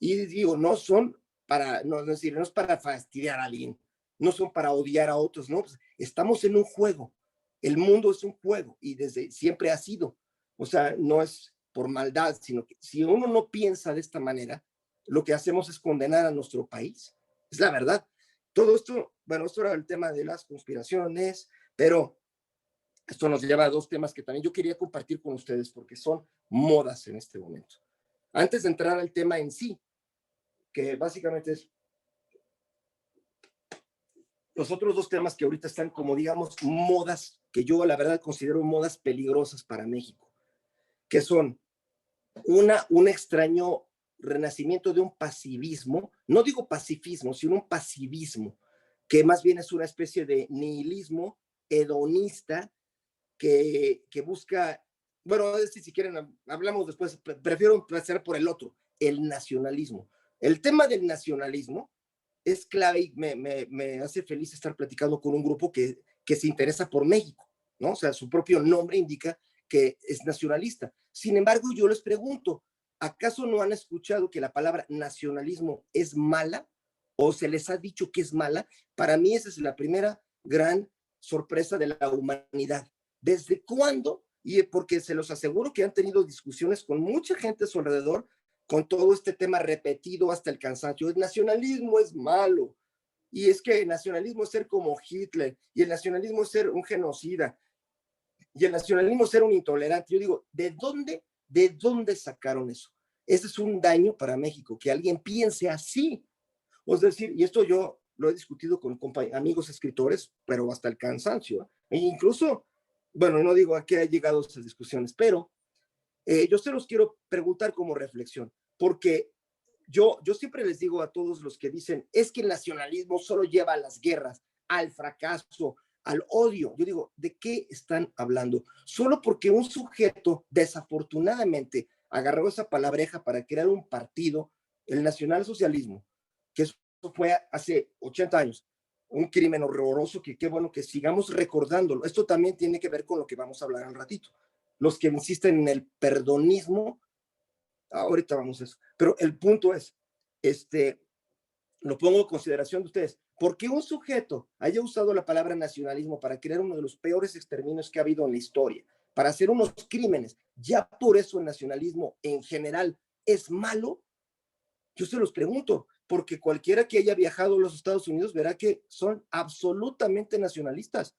Y digo, no es para fastidiar a alguien, no son para odiar a otros, no, pues estamos en un juego. El mundo es un juego y desde siempre ha sido. O sea, no es por maldad, sino que si uno no piensa de esta manera, lo que hacemos es condenar a nuestro país. Es la verdad. Todo esto, bueno, esto era el tema de las conspiraciones, pero esto nos lleva a dos temas que también yo quería compartir con ustedes porque son modas en este momento. Antes de entrar al tema en sí, que básicamente es los otros dos temas que ahorita están como, digamos, modas, que yo la verdad considero modas peligrosas para México, que son un extraño renacimiento de un pasivismo, no digo pacifismo, sino un pasivismo, que más bien es una especie de nihilismo hedonista que busca, bueno, si quieren, hablamos después, prefiero empezar por el otro, el nacionalismo. El tema del nacionalismo es clave y me hace feliz estar platicando con un grupo que se interesa por México, ¿no? O sea, su propio nombre indica que es nacionalista. Sin embargo, yo les pregunto, ¿acaso no han escuchado que la palabra nacionalismo es mala? ¿O se les ha dicho que es mala? Para mí esa es la primera gran sorpresa de la humanidad. ¿Desde cuándo? Y porque se los aseguro que han tenido discusiones con mucha gente a su alrededor con todo este tema repetido hasta el cansancio. El nacionalismo es malo. Y es que el nacionalismo es ser como Hitler, y el nacionalismo es ser un genocida, y el nacionalismo es ser un intolerante. Yo digo, ¿de dónde sacaron eso? Ese es un daño para México, que alguien piense así. Es decir, y esto yo lo he discutido con amigos escritores, pero hasta el cansancio. E incluso, bueno, no digo a qué ha llegado esas discusiones, pero yo se los quiero preguntar como reflexión, porque yo siempre les digo a todos los que dicen, es que el nacionalismo solo lleva a las guerras, al fracaso, al odio. Yo digo, ¿de qué están hablando? Solo porque un sujeto desafortunadamente agarró esa palabreja para crear un partido, el nacionalsocialismo, que eso fue hace 80 años, un crimen horroroso que qué bueno que sigamos recordándolo. Esto también tiene que ver con lo que vamos a hablar al ratito. Los que insisten en el perdonismo, ahorita vamos a eso, pero el punto es, lo pongo en consideración de ustedes, ¿por qué un sujeto haya usado la palabra nacionalismo para crear uno de los peores exterminios que ha habido en la historia, para hacer unos crímenes, ya por eso el nacionalismo en general es malo? Yo se los pregunto, porque cualquiera que haya viajado a los Estados Unidos verá que son absolutamente nacionalistas.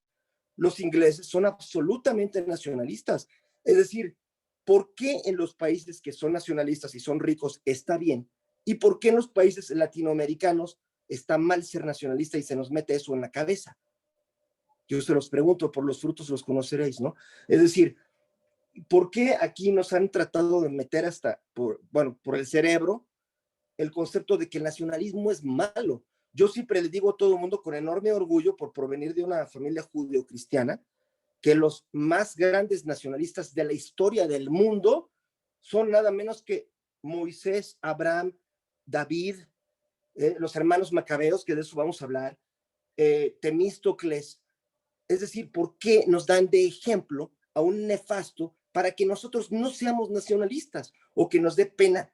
Los ingleses son absolutamente nacionalistas. Es decir, ¿por qué en los países que son nacionalistas y son ricos está bien? ¿Y por qué en los países latinoamericanos está mal ser nacionalista y se nos mete eso en la cabeza? Yo se los pregunto, por los frutos los conoceréis, ¿no? Es decir, ¿por qué aquí nos han tratado de meter por el cerebro el concepto de que el nacionalismo es malo. Yo siempre le digo a todo el mundo con enorme orgullo por provenir de una familia judeocristiana que los más grandes nacionalistas de la historia del mundo son nada menos que Moisés, Abraham, David, los hermanos macabeos, que de eso vamos a hablar, Temístocles. Es decir, ¿por qué nos dan de ejemplo a un nefasto para que nosotros no seamos nacionalistas o que nos dé pena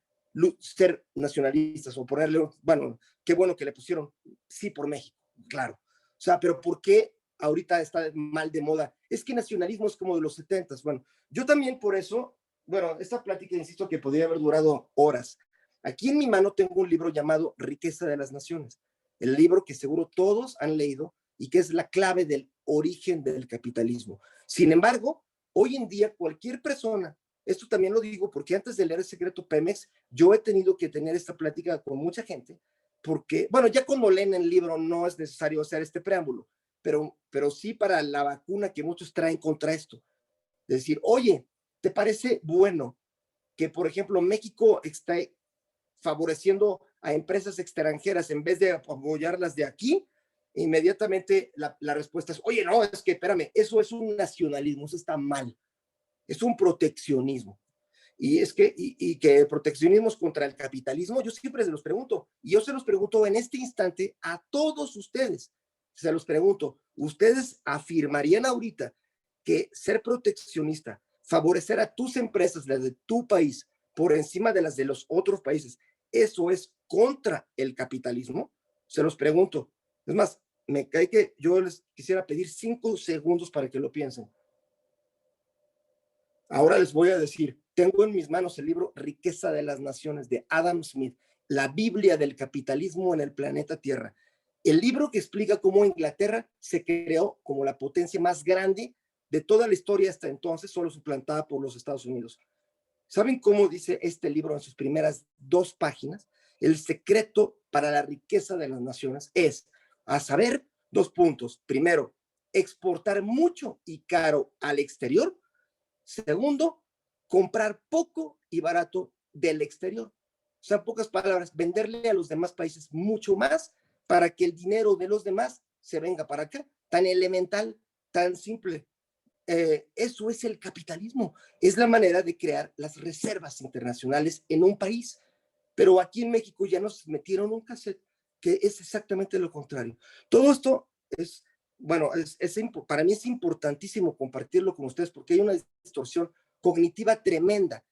ser nacionalistas o ponerle, bueno, qué bueno que le pusieron sí por México, claro. O sea, pero ¿por qué ahorita está mal de moda? Es que nacionalismo es como de los 70s. Bueno, yo también por eso, bueno, esta plática, insisto, que podría haber durado horas. Aquí en mi mano tengo un libro llamado Riqueza de las Naciones, el libro que seguro todos han leído y que es la clave del origen del capitalismo. Sin embargo, hoy en día cualquier persona, esto también lo digo porque antes de leer El Secreto Pemex, yo he tenido que tener esta plática con mucha gente, porque, bueno, ya cuando leen el libro no es necesario hacer este preámbulo, pero sí para la vacuna que muchos traen contra esto. Es decir, oye, ¿te parece bueno que, por ejemplo, México está favoreciendo a empresas extranjeras en vez de apoyarlas de aquí? Inmediatamente la respuesta es, oye, no, es que espérame, eso es un nacionalismo, eso está mal, es un proteccionismo. Y es que, que el proteccionismo es contra el capitalismo, yo siempre se los pregunto, y yo se los pregunto en este instante a todos ustedes, se los pregunto, ¿ustedes afirmarían ahorita que ser proteccionista, favorecer a tus empresas, las de tu país, por encima de las de los otros países, eso es contra el capitalismo? Se los pregunto. Es más, me cae que yo les quisiera pedir 5 segundos para que lo piensen. Ahora les voy a decir, tengo en mis manos el libro Riqueza de las Naciones de Adam Smith, la Biblia del capitalismo en el planeta Tierra. El libro que explica cómo Inglaterra se creó como la potencia más grande de toda la historia hasta entonces, solo suplantada por los Estados Unidos. ¿Saben cómo dice este libro en sus primeras 2 páginas? El secreto para la riqueza de las naciones es, a saber, 2 puntos. Primero, exportar mucho y caro al exterior. Segundo, comprar poco y barato del exterior. O sea, en pocas palabras, venderle a los demás países mucho más para que el dinero de los demás se venga para acá. Tan elemental, tan simple. Eso es el capitalismo. Es la manera de crear las reservas internacionales en un país. Pero aquí en México ya nos metieron un cassette que es exactamente lo contrario. Todo esto es, bueno, para mí es importantísimo compartirlo con ustedes porque hay una distorsión cognitiva tremenda,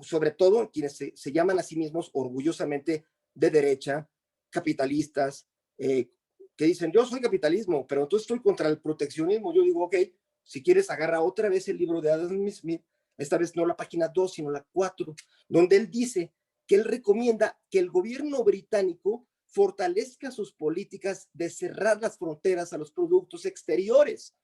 sobre todo en quienes se llaman a sí mismos orgullosamente de derecha, capitalistas, que dicen, yo soy capitalismo, pero entonces estoy contra el proteccionismo. Yo digo, ok, si quieres agarra otra vez el libro de Adam Smith, esta vez no la página 2, sino la 4, donde él dice que él recomienda que el gobierno británico fortalezca sus políticas de cerrar las fronteras a los productos exteriores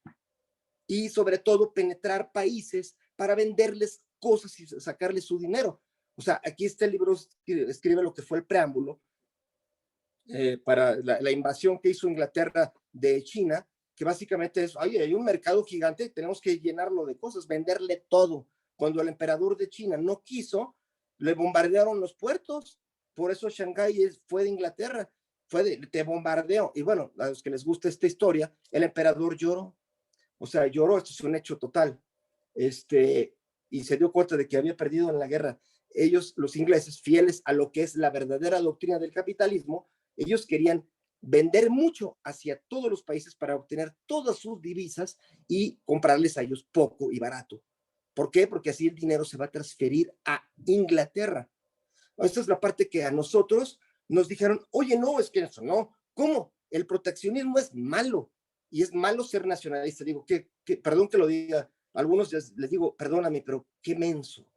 y sobre todo penetrar países para venderles cosas y sacarles su dinero. O sea, aquí este libro escribe lo que fue el preámbulo para la invasión que hizo Inglaterra de China, que básicamente es, oye, hay un mercado gigante, tenemos que llenarlo de cosas, venderle todo. Cuando el emperador de China no quiso, le bombardearon los puertos, por eso Shanghái fue de Inglaterra, fue de bombardeo. Y bueno, a los que les gusta esta historia, el emperador lloró, o sea, lloró, esto es un hecho total, y se dio cuenta de que había perdido en la guerra. Ellos, los ingleses, fieles a lo que es la verdadera doctrina del capitalismo, ellos querían vender mucho hacia todos los países para obtener todas sus divisas y comprarles a ellos poco y barato. ¿Por qué? Porque así el dinero se va a transferir a Inglaterra. Esta es la parte que a nosotros nos dijeron, oye, no, es que eso no. ¿Cómo? El proteccionismo es malo y es malo ser nacionalista. Digo, perdón que lo diga, a algunos les digo, perdóname, pero qué menso.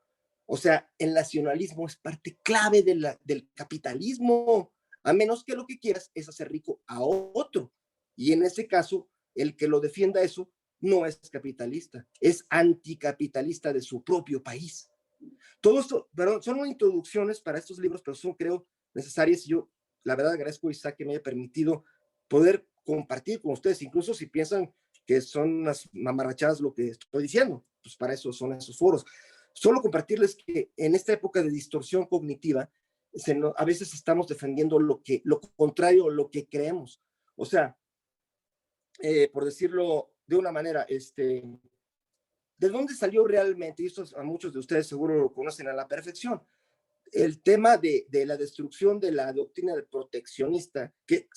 O sea, el nacionalismo es parte clave del capitalismo, a menos que lo que quieras es hacer rico a otro. Y en ese caso, el que lo defienda eso no es capitalista, es anticapitalista de su propio país. Todo esto, perdón, son introducciones para estos libros, pero son, creo, necesarias. Y yo, la verdad, agradezco a Isaac que me haya permitido poder compartir con ustedes, incluso si piensan que son unas mamarrachadas lo que estoy diciendo, pues para eso son esos foros. Solo compartirles que en esta época de distorsión cognitiva, a veces estamos defendiendo lo contrario, lo que creemos. O sea, por decirlo de una manera, ¿de dónde salió realmente? Y esto a muchos de ustedes seguro lo conocen a la perfección. El tema de la destrucción de la doctrina de proteccionista, que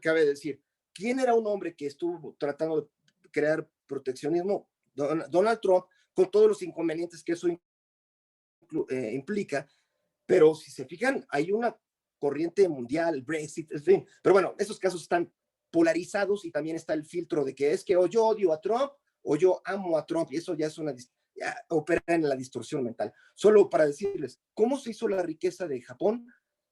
cabe decir, ¿quién era un hombre que estuvo tratando de crear proteccionismo? Donald Trump, con todos los inconvenientes que eso implica, pero si se fijan, hay una corriente mundial, Brexit, en fin, pero bueno, esos casos están polarizados y también está el filtro de que es que o yo odio a Trump o yo amo a Trump, y eso ya es ya opera en la distorsión mental. Solo para decirles, ¿cómo se hizo la riqueza de Japón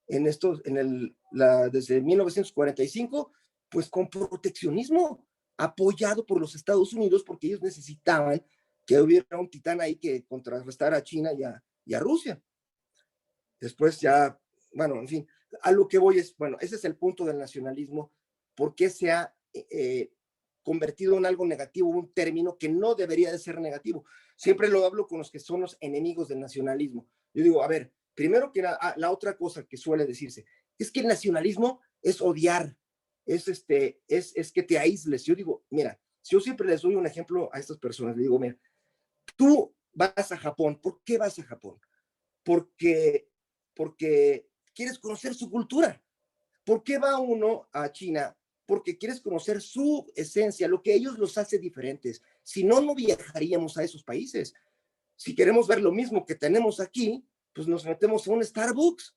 desde 1945? Pues con proteccionismo, apoyado por los Estados Unidos, porque ellos necesitaban que hubiera un titán ahí que contrarrestara a China y a Rusia. Después ya, bueno, en fin, a lo que voy es, bueno, ese es el punto del nacionalismo, por qué se ha convertido en algo negativo, un término que no debería de ser negativo. Siempre lo hablo con los que son los enemigos del nacionalismo. Yo digo, a ver, primero que nada, la otra cosa que suele decirse, es que el nacionalismo es odiar, es que te aísles. Yo digo, mira, yo siempre les doy un ejemplo a estas personas, les digo, mira, tú vas a Japón, ¿por qué vas a Japón? Porque quieres conocer su cultura. ¿Por qué va uno a China? Porque quieres conocer su esencia, lo que ellos los hace diferentes. Si no, no viajaríamos a esos países. Si queremos ver lo mismo que tenemos aquí, pues nos metemos a un Starbucks.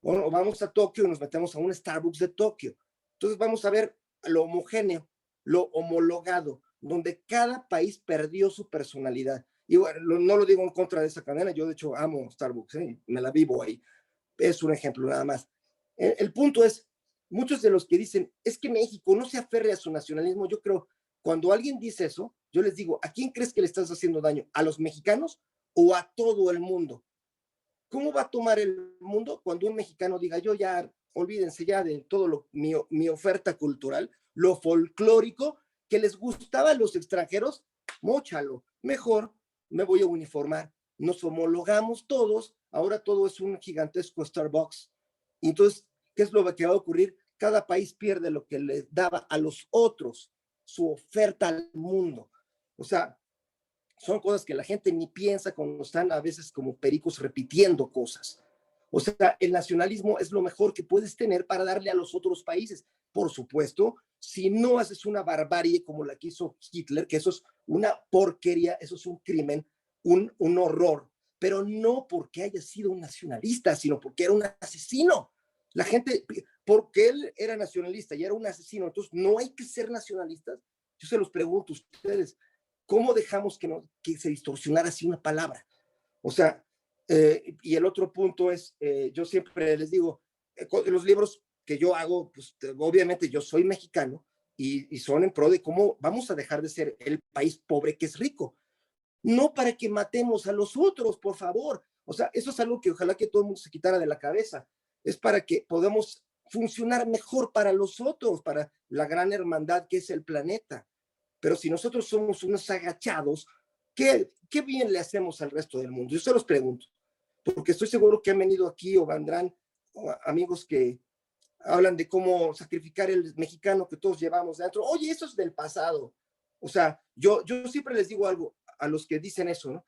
O vamos a Tokio y nos metemos a un Starbucks de Tokio. Entonces vamos a ver lo homogéneo, lo homologado, donde cada país perdió su personalidad. Y bueno, no lo digo en contra de esa cadena, yo de hecho amo Starbucks, me la vivo ahí. Es un ejemplo nada más. El punto es, muchos de los que dicen, es que México no se aferre a su nacionalismo, yo creo, cuando alguien dice eso, yo les digo, ¿a quién crees que le estás haciendo daño? ¿A los mexicanos o a todo el mundo? ¿Cómo va a tomar el mundo cuando un mexicano diga, yo ya, olvídense ya de todo mi oferta cultural, lo folclórico que les gustaba a los extranjeros, móchalo, mejor me voy a uniformar, nos homologamos todos, ahora todo es un gigantesco Starbucks. Y entonces, ¿qué es lo que va a ocurrir? Cada país pierde lo que le daba a los otros, su oferta al mundo. O sea, son cosas que la gente ni piensa cuando están a veces como pericos repitiendo cosas. O sea, el nacionalismo es lo mejor que puedes tener para darle a los otros países. Por supuesto, si no haces una barbarie como la que hizo Hitler, que eso es una porquería, eso es un crimen, un horror, pero no porque haya sido un nacionalista, sino porque era un asesino. La gente, porque él era nacionalista y era un asesino, entonces no hay que ser nacionalistas. Yo se los pregunto a ustedes, ¿cómo dejamos que se distorsionara así una palabra? O sea, y el otro punto es, yo siempre les digo, los libros que yo hago, pues obviamente yo soy mexicano y son en pro de cómo vamos a dejar de ser el país pobre que es rico. No para que matemos a los otros, por favor. O sea, eso es algo que ojalá que todo el mundo se quitara de la cabeza. Es para que podamos funcionar mejor para los otros, para la gran hermandad que es el planeta. Pero si nosotros somos unos agachados, ¿qué bien le hacemos al resto del mundo? Yo se los pregunto, porque estoy seguro que han venido aquí o vendrán amigos que hablan de cómo sacrificar el mexicano que todos llevamos dentro. Oye, eso es del pasado. O sea, yo siempre les digo algo a los que dicen eso, ¿no?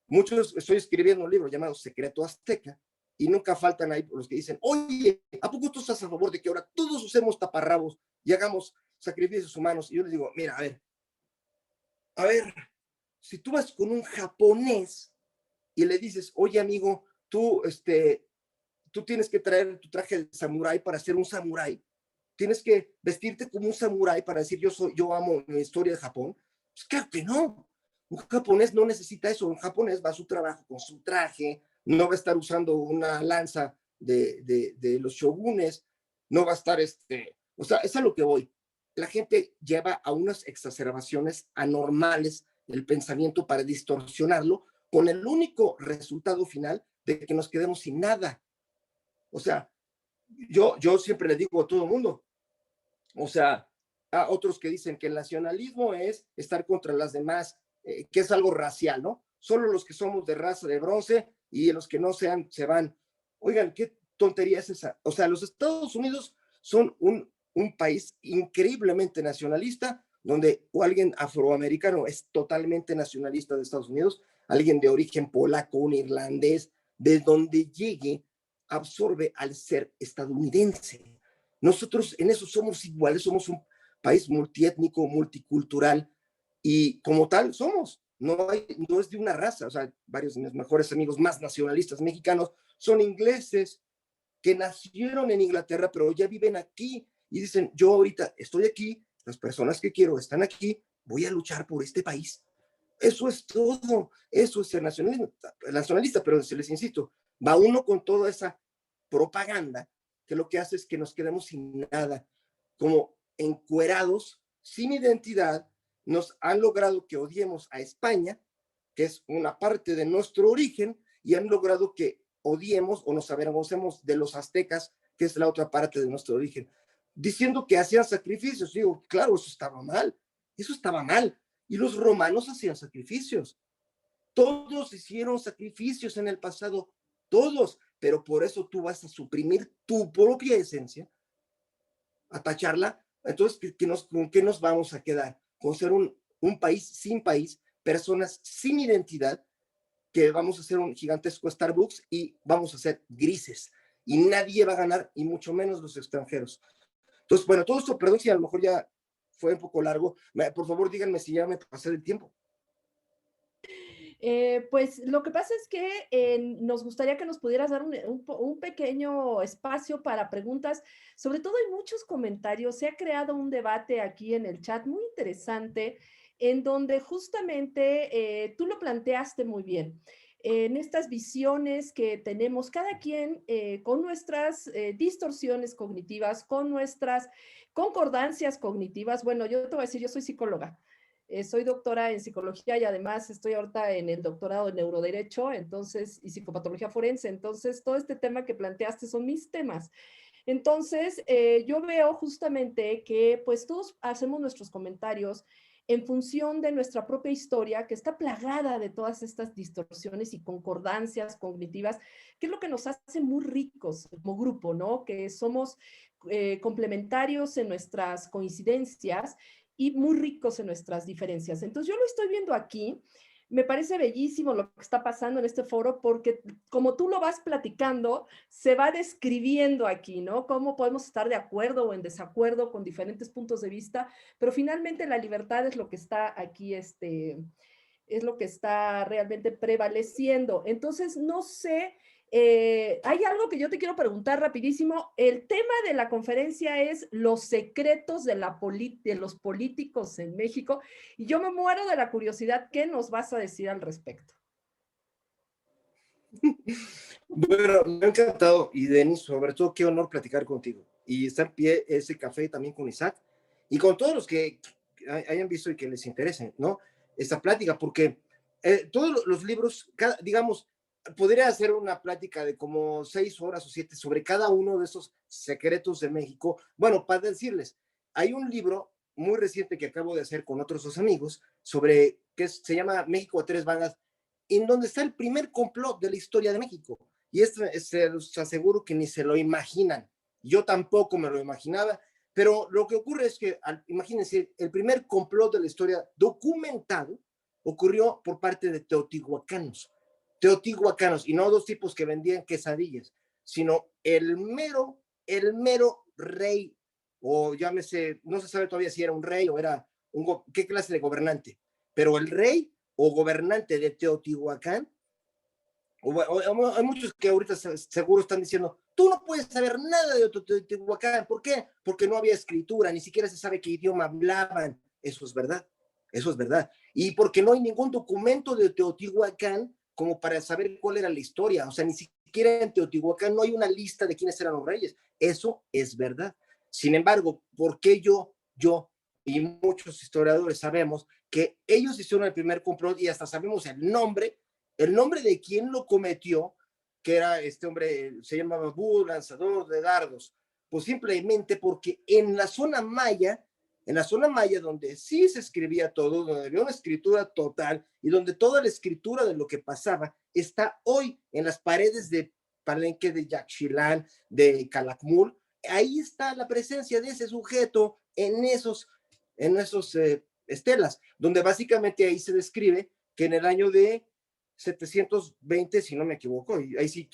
Muchos, estoy escribiendo un libro llamado Secreto Azteca, y nunca faltan ahí los que dicen, oye, ¿a poco tú estás a favor de que ahora todos usemos taparrabos y hagamos sacrificios humanos? Y yo les digo, mira, a ver, si tú vas con un japonés y le dices, oye amigo, tú tienes que traer tu traje de samurái para ser un samurái, tienes que vestirte como un samurái para decir yo amo la historia de Japón. Pues claro que no. Un japonés no necesita eso. Un japonés va a su trabajo con su traje, no va a estar usando una lanza de los shogunes, no va a estar o sea, es a lo que voy. La gente lleva a unas exacerbaciones anormales el pensamiento para distorsionarlo, con el único resultado final de que nos quedemos sin nada. O sea, yo siempre le digo a todo el mundo, o sea, a otros que dicen que el nacionalismo es estar contra las demás, que es algo racial, ¿no? Solo los que somos de raza de bronce y los que no sean se van. Oigan, tontería es esa? O sea, los Estados Unidos son un país increíblemente nacionalista, donde o alguien afroamericano es totalmente nacionalista de Estados Unidos, alguien de origen polaco, un irlandés, de donde llegue, absorbe al ser estadounidense. Nosotros en eso somos iguales, somos un país multiétnico, multicultural, y como tal somos. No es de una raza. O sea, varios de mis mejores amigos más nacionalistas mexicanos son ingleses que nacieron en Inglaterra, pero ya viven aquí y dicen, yo ahorita estoy aquí, las personas que quiero están aquí, voy a luchar por este país. Eso es todo, eso es ser nacionalista, pero les insisto, va uno con toda esa propaganda que lo que hace es que nos quedemos sin nada, como encuerados, sin identidad, nos han logrado que odiemos a España, que es una parte de nuestro origen, y han logrado que odiemos o nos avergoncemos de los aztecas, que es la otra parte de nuestro origen, diciendo que hacían sacrificios. Digo, claro, eso estaba mal. Y los romanos hacían sacrificios. Todos hicieron sacrificios en el pasado, todos, pero por eso tú vas a suprimir tu propia esencia, a tacharla. Entonces, ¿con qué nos vamos a quedar? Con ser un país sin país, personas sin identidad, que vamos a ser un gigantesco Starbucks y vamos a ser grises. Y nadie va a ganar, y mucho menos los extranjeros. Entonces, bueno, todo esto, perdón si a lo mejor ya fue un poco largo. Por favor, díganme si ya me pasé del tiempo. Pues lo que pasa es que nos gustaría que nos pudieras dar un pequeño espacio para preguntas. Sobre todo hay muchos comentarios. Se ha creado un debate aquí en el chat muy interesante en donde justamente tú lo planteaste muy bien. En estas visiones que tenemos cada quien con nuestras distorsiones cognitivas, con nuestras concordancias cognitivas. Bueno, yo te voy a decir, yo soy psicóloga. Soy doctora en psicología y además estoy ahorita en el doctorado en neuroderecho, entonces, y psicopatología forense. Entonces, todo este tema que planteaste son mis temas. Entonces, yo veo justamente que pues todos hacemos nuestros comentarios en función de nuestra propia historia, que está plagada de todas estas distorsiones y concordancias cognitivas, que es lo que nos hace muy ricos como grupo, ¿no? Que somos complementarios en nuestras coincidencias y muy ricos en nuestras diferencias. Entonces yo lo estoy viendo aquí, me parece bellísimo lo que está pasando en este foro porque como tú lo vas platicando, se va describiendo aquí, ¿no? Cómo podemos estar de acuerdo o en desacuerdo con diferentes puntos de vista, pero finalmente la libertad es lo que está aquí, es lo que está realmente prevaleciendo. Entonces, no sé, hay algo que yo te quiero preguntar rapidísimo. El tema de la conferencia es los secretos de los políticos en México. Y yo me muero de la curiosidad. ¿Qué nos vas a decir al respecto? Bueno, me ha encantado. Y Denis, sobre todo, qué honor platicar contigo. Y está en pie ese café también con Isaac y con todos los que hayan visto y que les interese, ¿no? Esta plática, porque todos los libros, digamos, podría hacer una plática de como 6 horas o 7 sobre cada uno de esos secretos de México. Bueno, para decirles, hay un libro muy reciente que acabo de hacer con otros dos amigos sobre que se llama México a tres bandas, en donde está el primer complot de la historia de México. Y se los aseguro que ni se lo imaginan. Yo tampoco me lo imaginaba, pero lo que ocurre es que, imagínense, el primer complot de la historia documentado ocurrió por parte de teotihuacanos. Teotihuacanos, y no dos tipos que vendían quesadillas, sino el mero rey, o llámese, no se sabe todavía si era un rey o era qué clase de gobernante, pero el rey o gobernante de Teotihuacán, hay muchos que ahorita seguro están diciendo, tú no puedes saber nada de Teotihuacán. ¿Por qué? Porque no había escritura, ni siquiera se sabe qué idioma hablaban. Eso es verdad, eso es verdad. Y porque no hay ningún documento de Teotihuacán como para saber cuál era la historia. O sea, ni siquiera en Teotihuacán no hay una lista de quiénes eran los reyes. Eso es verdad. Sin embargo, ¿por qué yo y muchos historiadores sabemos que ellos hicieron el primer complot y hasta sabemos el nombre de quien lo cometió, que era este hombre, se llamaba Búho Lanzador de Dardos? Pues simplemente porque en la zona maya, donde sí se escribía todo, donde había una escritura total y donde toda la escritura de lo que pasaba está hoy en las paredes de Palenque, de Yaxchilán, de Calakmul. Ahí está la presencia de ese sujeto en esos estelas, donde básicamente ahí se describe que en el año de 720, si no me equivoco, y ahí sí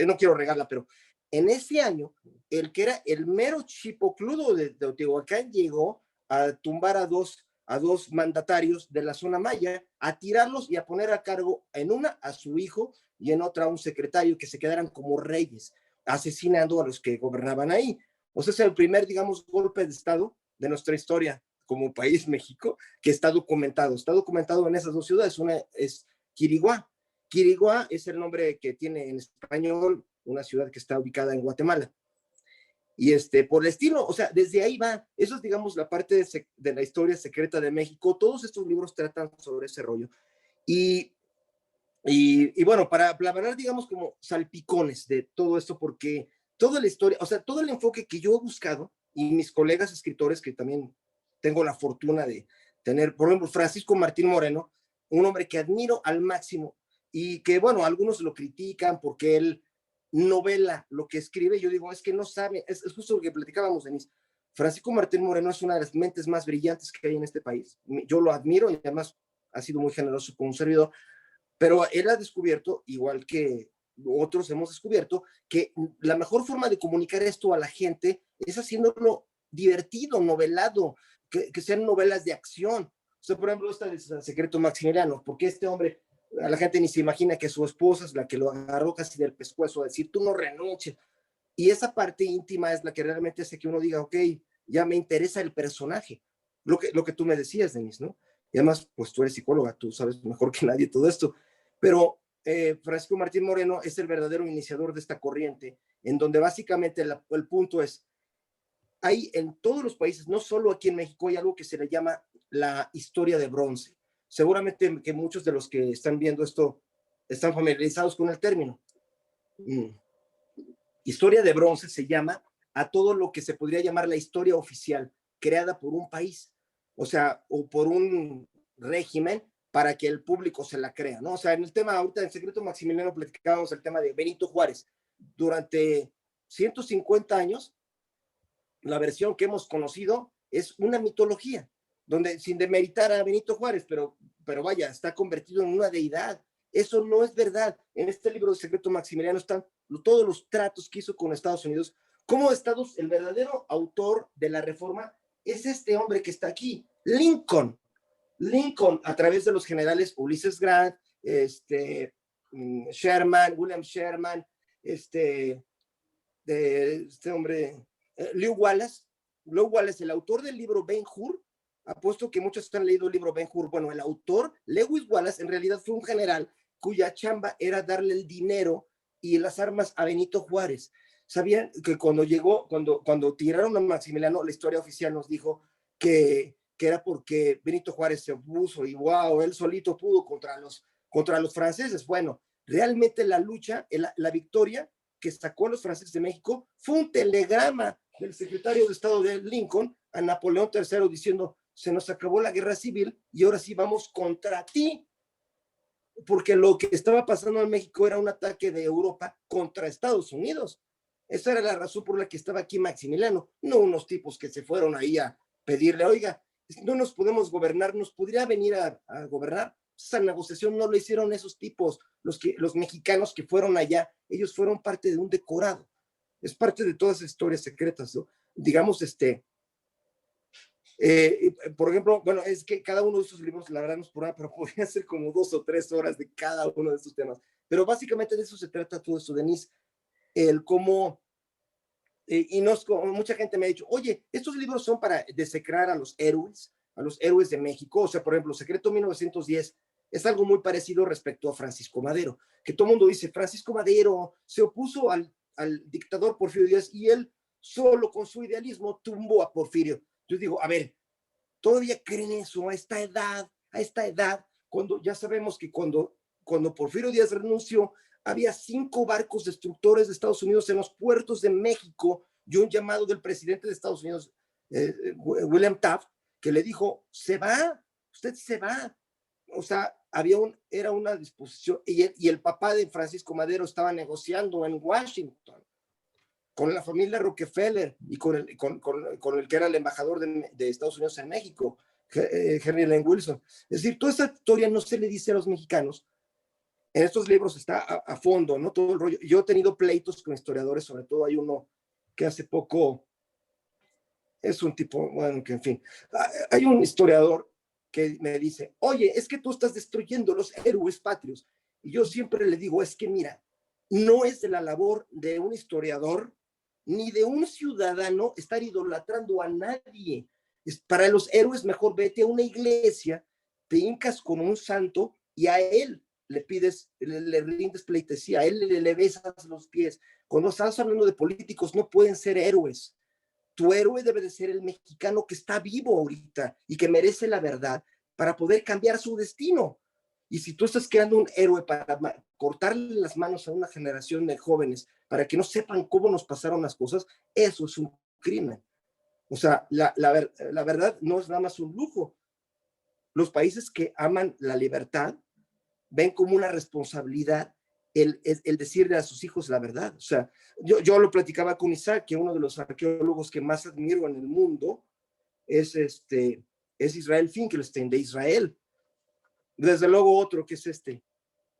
no quiero regarla, pero en ese año, el que era el mero chipocludo de Teotihuacán llegó a tumbar a dos mandatarios de la zona maya, a tirarlos y a poner a cargo en una a su hijo y en otra a un secretario, que se quedaran como reyes, asesinando a los que gobernaban ahí. O sea, es el primer, digamos, golpe de Estado de nuestra historia como país, México, que está documentado. Está documentado en esas dos ciudades. Una es Quiriguá. Quiriguá es el nombre que tiene en español una ciudad que está ubicada en Guatemala. Y por el estilo, o sea, desde ahí va. Eso es, digamos, la parte de la historia secreta de México. Todos estos libros tratan sobre ese rollo. Y bueno, para hablar, digamos, como salpicones de todo esto, porque toda la historia, o sea, todo el enfoque que yo he buscado, y mis colegas escritores, que también tengo la fortuna de tener, por ejemplo, Francisco Martín Moreno, un hombre que admiro al máximo, y que, bueno, algunos lo critican porque él novela lo que escribe. Yo digo, es que no sabe, es justo lo que platicábamos, Denise. Francisco Martín Moreno es una de las mentes más brillantes que hay en este país. Yo lo admiro y además ha sido muy generoso con un servidor, pero él ha descubierto, igual que otros hemos descubierto, que la mejor forma de comunicar esto a la gente es haciéndolo divertido, novelado, que sean novelas de acción. O sea, por ejemplo, esta de Secreto Maximiliano, porque este hombre, a la gente ni se imagina que su esposa es la que lo agarró casi del pescuezo a decir, tú no renuncies. Y esa parte íntima es la que realmente hace que uno diga, ok, ya me interesa el personaje. Lo que tú me decías, Denise, ¿no? Y además, pues tú eres psicóloga, tú sabes mejor que nadie todo esto. Pero Francisco Martín Moreno es el verdadero iniciador de esta corriente, en donde básicamente el punto es, hay en todos los países, no solo aquí en México, hay algo que se le llama la historia de bronce. Seguramente que muchos de los que están viendo esto están familiarizados con el término. Historia de bronce se llama a todo lo que se podría llamar la historia oficial, creada por un país, o sea, o por un régimen, para que el público se la crea, ¿no? O sea, en el tema, ahorita en Secreto Maximiliano platicábamos el tema de Benito Juárez. Durante 150 años, la versión que hemos conocido es una mitología, donde sin demeritar a Benito Juárez, pero vaya, está convertido en una deidad. Eso no es verdad. En este libro de Secreto Maximiliano están todos los tratos que hizo con Estados Unidos. Como Estados, el verdadero autor de la reforma es este hombre que está aquí, Lincoln. Lincoln, a través de los generales Ulysses Grant, Sherman, William Sherman, hombre, Lew Wallace, el autor del libro Ben-Hur. Apuesto que muchos han leído el libro Ben-Hur. Bueno, el autor, Lewis Wallace, en realidad fue un general cuya chamba era darle el dinero y las armas a Benito Juárez. Sabían que cuando tiraron a Maximiliano, la historia oficial nos dijo que era porque Benito Juárez se opuso y wow, él solito pudo contra los franceses. Bueno, realmente la lucha, la victoria que sacó a los franceses de México fue un telegrama del secretario de Estado de Lincoln a Napoleón III diciendo, se nos acabó la guerra civil y ahora sí vamos contra ti, porque lo que estaba pasando en México era un ataque de Europa contra Estados Unidos. Esa era la razón por la que estaba aquí Maximiliano, no unos tipos que se fueron ahí a pedirle, oiga, no nos podemos gobernar, nos podría venir a gobernar. Esa negociación no lo hicieron esos tipos, los mexicanos que fueron allá, ellos fueron parte de un decorado. Es parte de todas esas historias secretas, ¿no? Digamos, por ejemplo, bueno, es que cada uno de estos libros, la verdad, no es por nada, pero podría ser como 2 o 3 horas de cada uno de estos temas. Pero básicamente de eso se trata todo esto, Denise, el cómo, y mucha gente me ha dicho, oye, estos libros son para desecrar a los héroes de México. O sea, por ejemplo, Secreto 1910 es algo muy parecido respecto a Francisco Madero, que todo el mundo dice, Francisco Madero se opuso al dictador Porfirio Díaz y él solo con su idealismo tumbó a Porfirio. Yo digo, a ver, todavía creen eso a esta edad, cuando ya sabemos que cuando Porfirio Díaz renunció, había 5 barcos destructores de Estados Unidos en los puertos de México y un llamado del presidente de Estados Unidos, William Taft, que le dijo, usted se va. o sea, era una disposición, y el papá de Francisco Madero estaba negociando en Washington con la familia Rockefeller y con el que era el embajador de Estados Unidos en México, Henry Lane Wilson. Es decir, toda esta historia no se le dice a los mexicanos. En estos libros está a fondo, ¿no? Todo el rollo. Yo he tenido pleitos con historiadores, sobre todo hay uno que hace poco es un tipo, bueno, que en fin. Hay un historiador que me dice, oye, es que tú estás destruyendo los héroes patrios. Y yo siempre le digo, es que mira, no es de la labor de un historiador ni de un ciudadano estar idolatrando a nadie. Para los héroes mejor vete a una iglesia, te hincas con un santo y a él le pides, le rindes pleitesía, a él le besas los pies. Cuando estás hablando de políticos, no pueden ser héroes. Tu héroe debe de ser el mexicano que está vivo ahorita y que merece la verdad para poder cambiar su destino. Y si tú estás creando un héroe para cortarle las manos a una generación de jóvenes para que no sepan cómo nos pasaron las cosas, eso es un crimen. O sea, la verdad no es nada más un lujo. Los países que aman la libertad ven como una responsabilidad el decirle a sus hijos la verdad. O sea, yo lo platicaba con Isaac, que uno de los arqueólogos que más admiro en el mundo es Israel Finkelstein, de Israel. Desde luego otro que es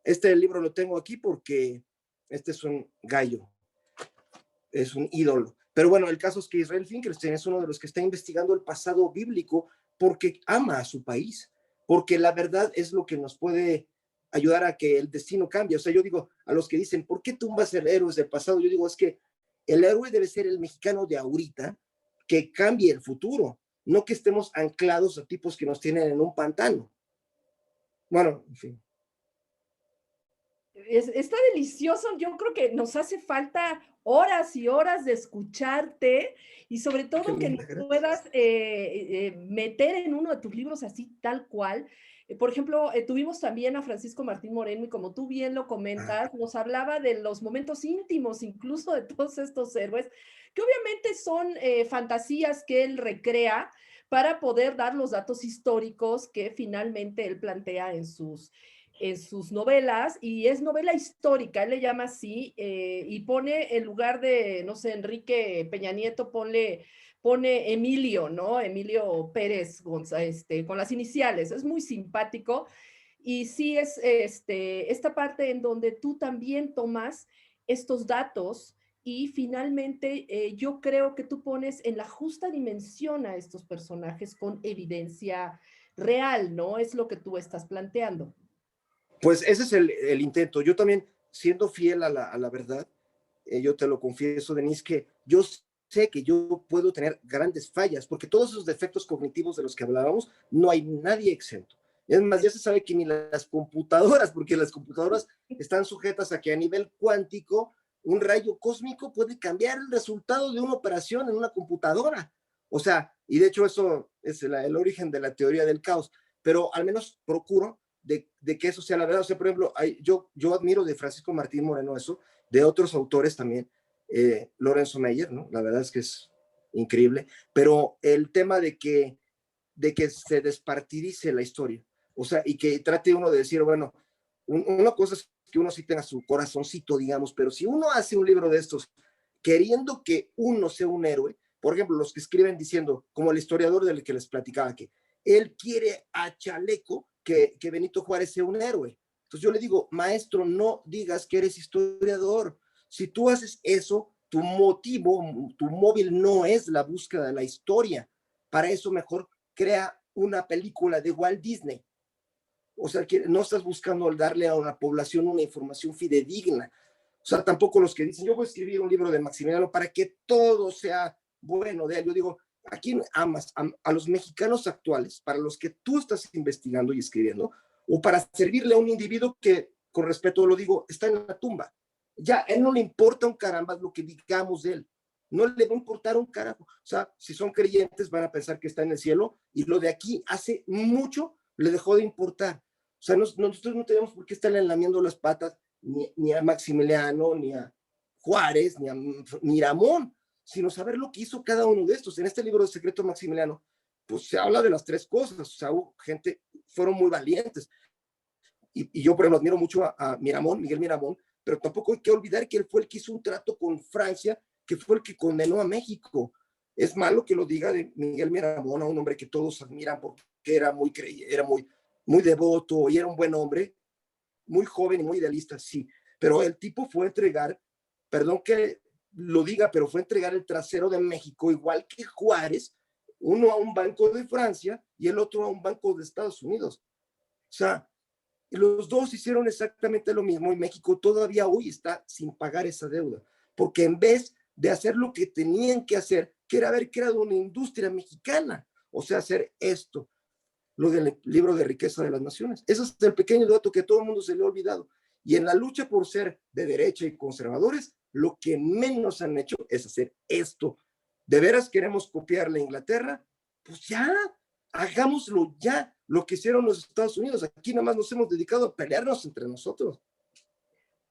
este libro lo tengo aquí porque este es un gallo, es un ídolo. Pero bueno, el caso es que Israel Finkelstein es uno de los que está investigando el pasado bíblico porque ama a su país, porque la verdad es lo que nos puede ayudar a que el destino cambie. O sea, yo digo a los que dicen, ¿por qué tumbas el héroes del pasado? Yo digo, es que el héroe debe ser el mexicano de ahorita que cambie el futuro, no que estemos anclados a tipos que nos tienen en un pantano. Bueno, en fin. Está delicioso, yo creo que nos hace falta horas y horas de escucharte y sobre todo que nos puedas meter en uno de tus libros así tal cual. Por ejemplo, tuvimos también a Francisco Martín Moreno y como tú bien lo comentas, nos hablaba de los momentos íntimos incluso de todos estos héroes, que obviamente son fantasías que él recrea para poder dar los datos históricos que finalmente él plantea en sus novelas, y es novela histórica, él le llama así, y pone en lugar de, no sé, Enrique Peña Nieto, pone Emilio, ¿no? Emilio Pérez González, con las iniciales, es muy simpático, y sí es esta parte en donde tú también tomas estos datos y finalmente yo creo que tú pones en la justa dimensión a estos personajes con evidencia real, ¿no? Es lo que tú estás planteando. Pues ese es el intento. Yo también, siendo fiel a la verdad, yo te lo confieso, Denise, que yo sé que yo puedo tener grandes fallas, porque todos esos defectos cognitivos de los que hablábamos, no hay nadie exento. Es más, ya se sabe que ni las computadoras, porque las computadoras están sujetas a que a nivel cuántico un rayo cósmico puede cambiar el resultado de una operación en una computadora. O sea, y de hecho eso es el origen de la teoría del caos, pero al menos procuro de que eso sea la verdad. O sea, por ejemplo, yo admiro de Francisco Martín Moreno eso, de otros autores también, Lorenzo Meyer, ¿no? La verdad es que es increíble, pero el tema de que se despartidice la historia, o sea, y que trate uno de decir, bueno, una cosa es que uno sí tenga su corazoncito, digamos, pero si uno hace un libro de estos queriendo que uno sea un héroe, por ejemplo, los que escriben diciendo, como el historiador del que les platicaba, que él quiere a chaleco que Benito Juárez sea un héroe. Entonces yo le digo, maestro, no digas que eres historiador. Si tú haces eso, tu motivo, tu móvil no es la búsqueda de la historia. Para eso mejor crea una película de Walt Disney. O sea, que no estás buscando darle a una población una información fidedigna. O sea, tampoco los que dicen, yo voy a escribir un libro de Maximiliano para que todo sea bueno de él. Yo digo, ¿a quién amas? ¿A los mexicanos actuales, para los que tú estás investigando y escribiendo, o para servirle a un individuo que, con respeto lo digo, está en la tumba? Ya, a él no le importa un caramba lo que digamos de él. No le va a importar un carajo. O sea, si son creyentes van a pensar que está en el cielo, y lo de aquí hace mucho le dejó de importar. O sea, nosotros no tenemos por qué estarle lamiendo las patas ni a Maximiliano, ni a Juárez, ni a Miramón, sino saber lo que hizo cada uno de estos. En este libro de Secreto Maximiliano, pues se habla de las tres cosas. O sea, gente, fueron muy valientes. Y yo, por ejemplo, admiro mucho a Miramón, Miguel Miramón, pero tampoco hay que olvidar que él fue el que hizo un trato con Francia, que fue el que condenó a México. Es malo que lo diga de Miguel Miramón, a un hombre que todos admiran porque era muy devoto y era un buen hombre, muy joven y muy idealista, sí. Pero el tipo fue a entregar, perdón que lo diga, pero fue a entregar el trasero de México, igual que Juárez, uno a un banco de Francia y el otro a un banco de Estados Unidos. O sea, los dos hicieron exactamente lo mismo y México todavía hoy está sin pagar esa deuda, porque en vez de hacer lo que tenían que hacer, que era haber creado una industria mexicana, o sea, hacer esto, lo del libro de riqueza de las naciones. Ese es el pequeño dato que a todo el mundo se le ha olvidado. Y en la lucha por ser de derecha y conservadores, lo que menos han hecho es hacer esto. ¿De veras queremos copiarle a Inglaterra? Pues ya, hagámoslo ya, lo que hicieron los Estados Unidos. Aquí nada más nos hemos dedicado a pelearnos entre nosotros.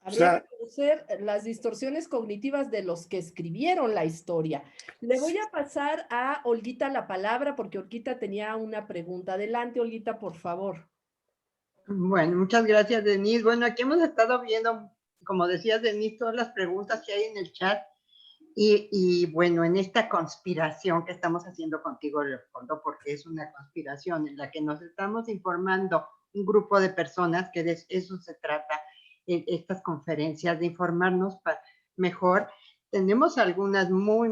Habría que conocer las distorsiones cognitivas de los que escribieron la historia. Le voy a pasar a Olguita la palabra porque Olguita tenía una pregunta. Adelante, Olguita, por favor. Bueno, muchas gracias, Denise. Bueno, aquí hemos estado viendo, como decías, Denise, todas las preguntas que hay en el chat. Y bueno, en esta conspiración que estamos haciendo contigo, Leopoldo, porque es una conspiración en la que nos estamos informando un grupo de personas, que de eso se trata, estas conferencias, de informarnos mejor. Tenemos algunas muy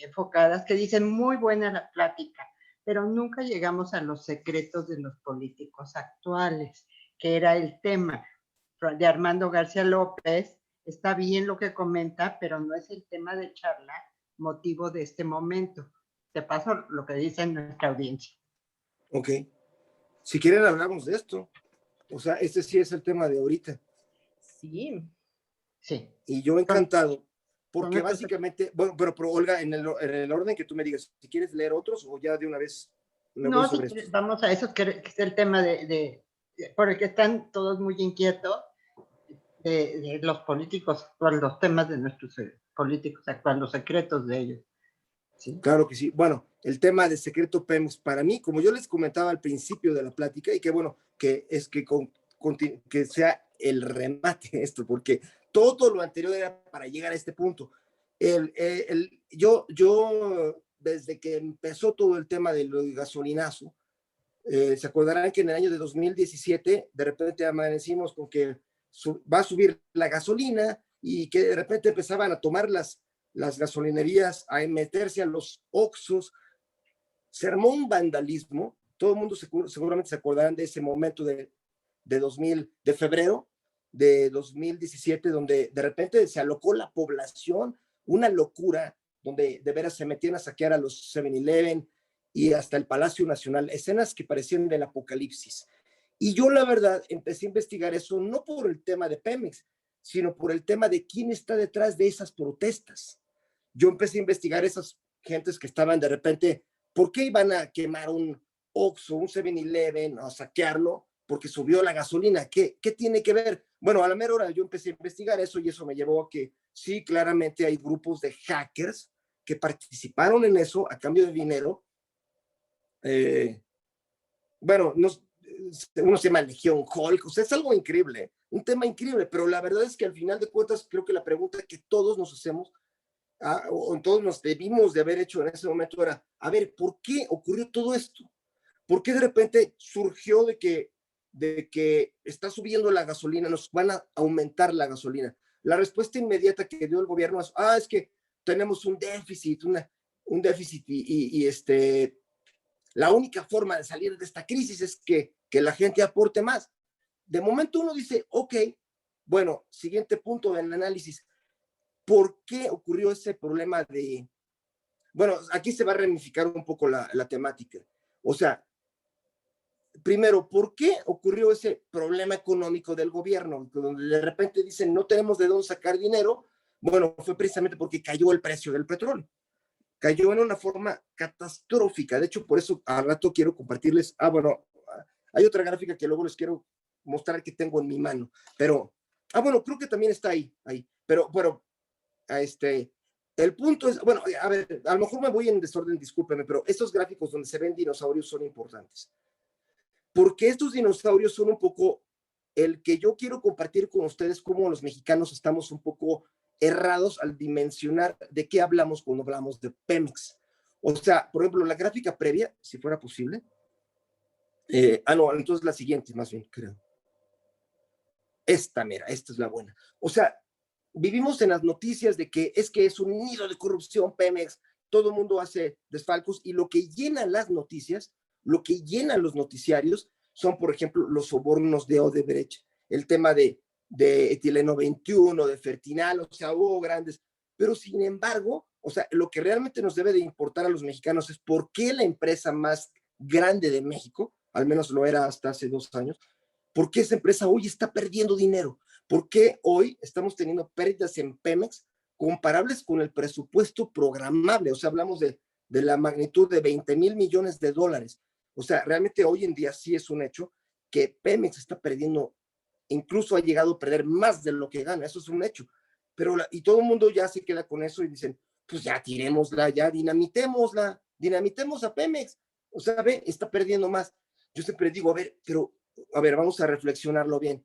enfocadas que dicen muy buena la plática, pero nunca llegamos a los secretos de los políticos actuales, que era el tema de Armando García López. Está bien lo que comenta, pero no es el tema de charla motivo de este momento. Te paso lo que dice nuestra audiencia. Ok. Si quieren hablamos de esto. O sea, este sí es el tema de ahorita. Sí. Sí. Y yo encantado, porque básicamente, bueno, pero Olga, en el orden que tú me digas, si quieres leer otros o ya de una vez me voy sobre esto. Vamos a eso, que es el tema por el que están todos muy inquietos, de los políticos actuales, los temas de nuestros políticos actuales, los secretos de ellos. ¿Sí? Claro que sí. Bueno, el tema de secreto Pemex, para mí, como yo les comentaba al principio de la plática, y que bueno, que es que sea el remate esto, porque todo lo anterior era para llegar a este punto. Yo, desde que empezó todo el tema del gasolinazo, se acordarán que en el año de 2017, de repente amanecimos con que va a subir la gasolina y que de repente empezaban a tomar las gasolinerías, a meterse a los Oxxos. Se armó un vandalismo. Todo el mundo seguramente se acordarán de ese momento de febrero de 2017, donde de repente se alocó la población, una locura, donde de veras se metían a saquear a los 7-Eleven y hasta el Palacio Nacional, escenas que parecían del apocalipsis. Y yo la verdad empecé a investigar eso no por el tema de Pemex, sino por el tema de quién está detrás de esas protestas. Yo empecé a investigar esas gentes que estaban de repente, ¿por qué iban a quemar un Oxxo, un 7-Eleven, a saquearlo? Porque subió la gasolina. ¿Qué tiene que ver? Bueno, a la mera hora yo empecé a investigar eso y eso me llevó a que sí, claramente hay grupos de hackers que participaron en eso a cambio de dinero. Bueno, uno se llama Legión Hulk, o sea, es algo increíble, un tema increíble, pero la verdad es que al final de cuentas creo que la pregunta que todos nos hacemos, o todos nos debimos de haber hecho en ese momento era, a ver, ¿por qué ocurrió todo esto? ¿Por qué de repente surgió de que está subiendo la gasolina, nos van a aumentar la gasolina? La respuesta inmediata que dio el gobierno es que tenemos un déficit, un déficit y la única forma de salir de esta crisis es que la gente aporte más. De momento uno dice, ok, bueno, siguiente punto del análisis, ¿por qué ocurrió ese problema de... Bueno, aquí se va a ramificar un poco la temática. O sea, primero, ¿por qué ocurrió ese problema económico del gobierno? Donde de repente dicen, no tenemos de dónde sacar dinero. Bueno, fue precisamente porque cayó el precio del petróleo. Cayó en una forma catastrófica. De hecho, por eso al rato quiero compartirles. Bueno, hay otra gráfica que luego les quiero mostrar que tengo en mi mano. Pero, bueno, creo que también está ahí. Pero, bueno, El punto es, bueno, a ver, a lo mejor me voy en desorden, discúlpeme, pero estos gráficos donde se ven dinosaurios son importantes. Porque estos dinosaurios son un poco el que yo quiero compartir con ustedes, cómo los mexicanos estamos un poco errados al dimensionar de qué hablamos cuando hablamos de Pemex. O sea, por ejemplo, la gráfica previa, si fuera posible. No, entonces la siguiente, más bien, creo. Esta, mira, esta es la buena. O sea, vivimos en las noticias de que es un nido de corrupción Pemex, todo el mundo hace desfalcos, y lo que llenan las noticias, lo que llenan los noticiarios, son, por ejemplo, los sobornos de Odebrecht, el tema de etileno 21, de Fertinal, o sea, hubo grandes, pero sin embargo, o sea, lo que realmente nos debe de importar a los mexicanos es por qué la empresa más grande de México, al menos lo era hasta hace 2 años, por qué esa empresa hoy está perdiendo dinero, por qué hoy estamos teniendo pérdidas en Pemex comparables con el presupuesto programable, o sea, hablamos de la magnitud de 20,000 millones de dólares. O sea, realmente hoy en día sí es un hecho que Pemex está perdiendo, incluso ha llegado a perder más de lo que gana, eso es un hecho. Pero y todo el mundo ya se queda con eso y dicen, pues ya tirémosla, ya dinamitémosla, dinamitemos a Pemex. O sea, ve, está perdiendo más. Yo siempre digo, a ver, vamos a reflexionarlo bien.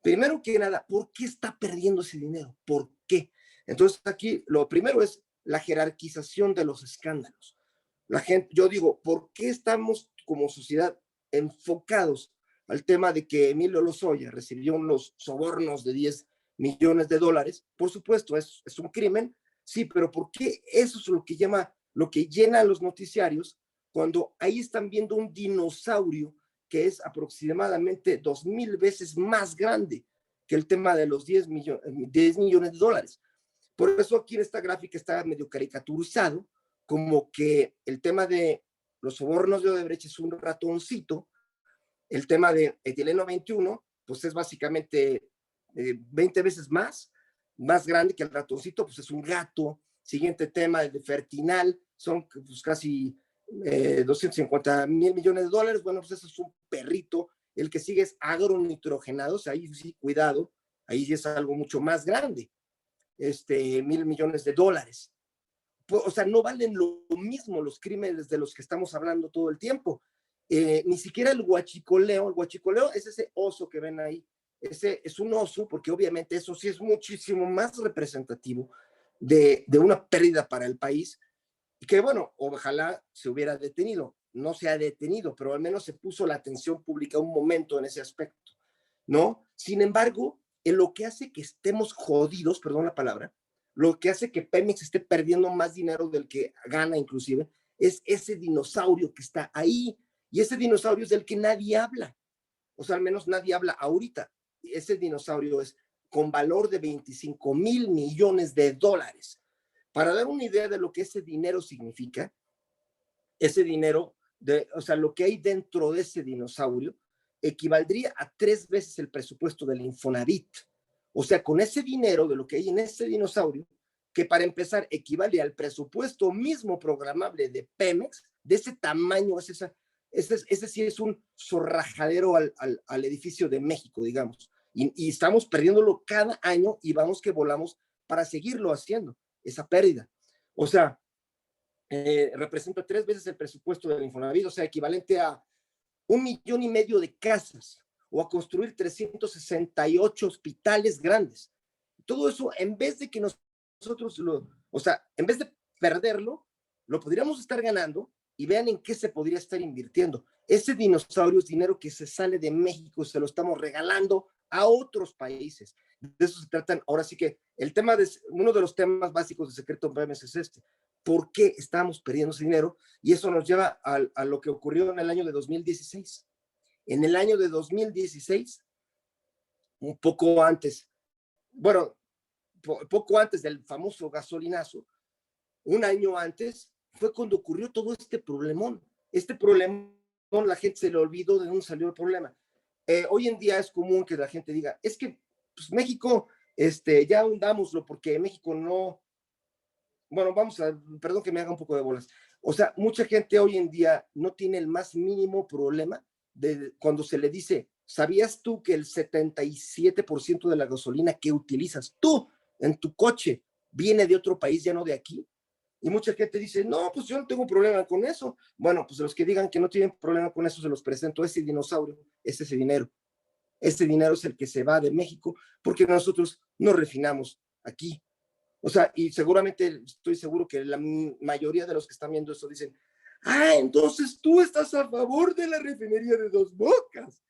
Primero que nada, ¿por qué está perdiendo ese dinero? ¿Por qué? Entonces aquí lo primero es la jerarquización de los escándalos. La gente, yo digo, ¿por qué estamos como sociedad enfocados al tema de que Emilio Lozoya recibió unos sobornos de 10 millones de dólares? Por supuesto, es un crimen, sí, pero ¿por qué eso es lo que llena a los noticiarios cuando ahí están viendo un dinosaurio que es aproximadamente 2,000 veces más grande que el tema de los 10 millones de dólares? Por eso aquí en esta gráfica está medio caricaturizado, como que el tema de los sobornos de Odebrecht es un ratoncito, el tema de etileno 21, pues es básicamente 20 veces más grande que el ratoncito, pues es un gato. Siguiente tema, el de Fertinal, son pues casi 250,000 millones de dólares, bueno, pues eso es un perrito. El que sigue es agronitrogenados, ahí sí, cuidado, ahí sí es algo mucho más grande, 1,000 millones de dólares. O sea, no valen lo mismo los crímenes de los que estamos hablando todo el tiempo. Ni siquiera el huachicoleo es ese oso que ven ahí, ese es un oso, porque obviamente eso sí es muchísimo más representativo de una pérdida para el país, y que bueno, ojalá se hubiera detenido. No se ha detenido, pero al menos se puso la atención pública un momento en ese aspecto, ¿no? Sin embargo, en lo que hace que estemos jodidos, perdón la palabra, lo que hace que Pemex esté perdiendo más dinero del que gana inclusive, es ese dinosaurio que está ahí, y ese dinosaurio es del que nadie habla, o sea, al menos nadie habla ahorita. Ese dinosaurio es con valor de 25,000 millones de dólares. Para dar una idea de lo que ese dinero significa, ese dinero, o sea, lo que hay dentro de ese dinosaurio, equivaldría a 3 veces el presupuesto del Infonavit. O sea, con ese dinero de lo que hay en ese dinosaurio, que para empezar equivale al presupuesto mismo programable de Pemex, de ese tamaño, ese sí es un zorrajadero al edificio de México, digamos. Y estamos perdiéndolo cada año y vamos que volamos para seguirlo haciendo, esa pérdida. O sea, representa 3 veces el presupuesto del Infonavit, o sea, equivalente a 1,5 millones de casas o a construir 368 hospitales grandes. Todo eso, en vez de que nosotros o sea, en vez de perderlo, lo podríamos estar ganando, y vean en qué se podría estar invirtiendo. Ese dinosaurio es dinero que se sale de México, se lo estamos regalando a otros países. De eso se tratan. Ahora sí que uno de los temas básicos de Secreto Pemex es este. ¿Por qué estamos perdiendo ese dinero? Y eso nos lleva a lo que ocurrió en el año de 2016. En el año de 2016, un poco antes, bueno, poco antes del famoso gasolinazo, un año antes, fue cuando ocurrió todo este problemón. Este problemón, la gente se le olvidó de dónde salió el problema. Hoy en día es común que la gente diga, es que pues, México, ya hundámoslo porque México no, bueno, perdón que me haga un poco de bolas. O sea, mucha gente hoy en día no tiene el más mínimo problema de cuando se le dice, ¿sabías tú que el 77% de la gasolina que utilizas tú en tu coche viene de otro país, ya no de aquí. Y mucha gente dice, no, pues yo no tengo problema con eso. Bueno, pues los que digan que no tienen problema con eso, se los presento. Ese dinosaurio es ese dinero. Ese dinero es el que se va de México porque nosotros no refinamos aquí. O sea, y seguramente estoy seguro que la mayoría de los que están viendo esto dicen, ah, entonces tú estás a favor de la refinería de Dos Bocas.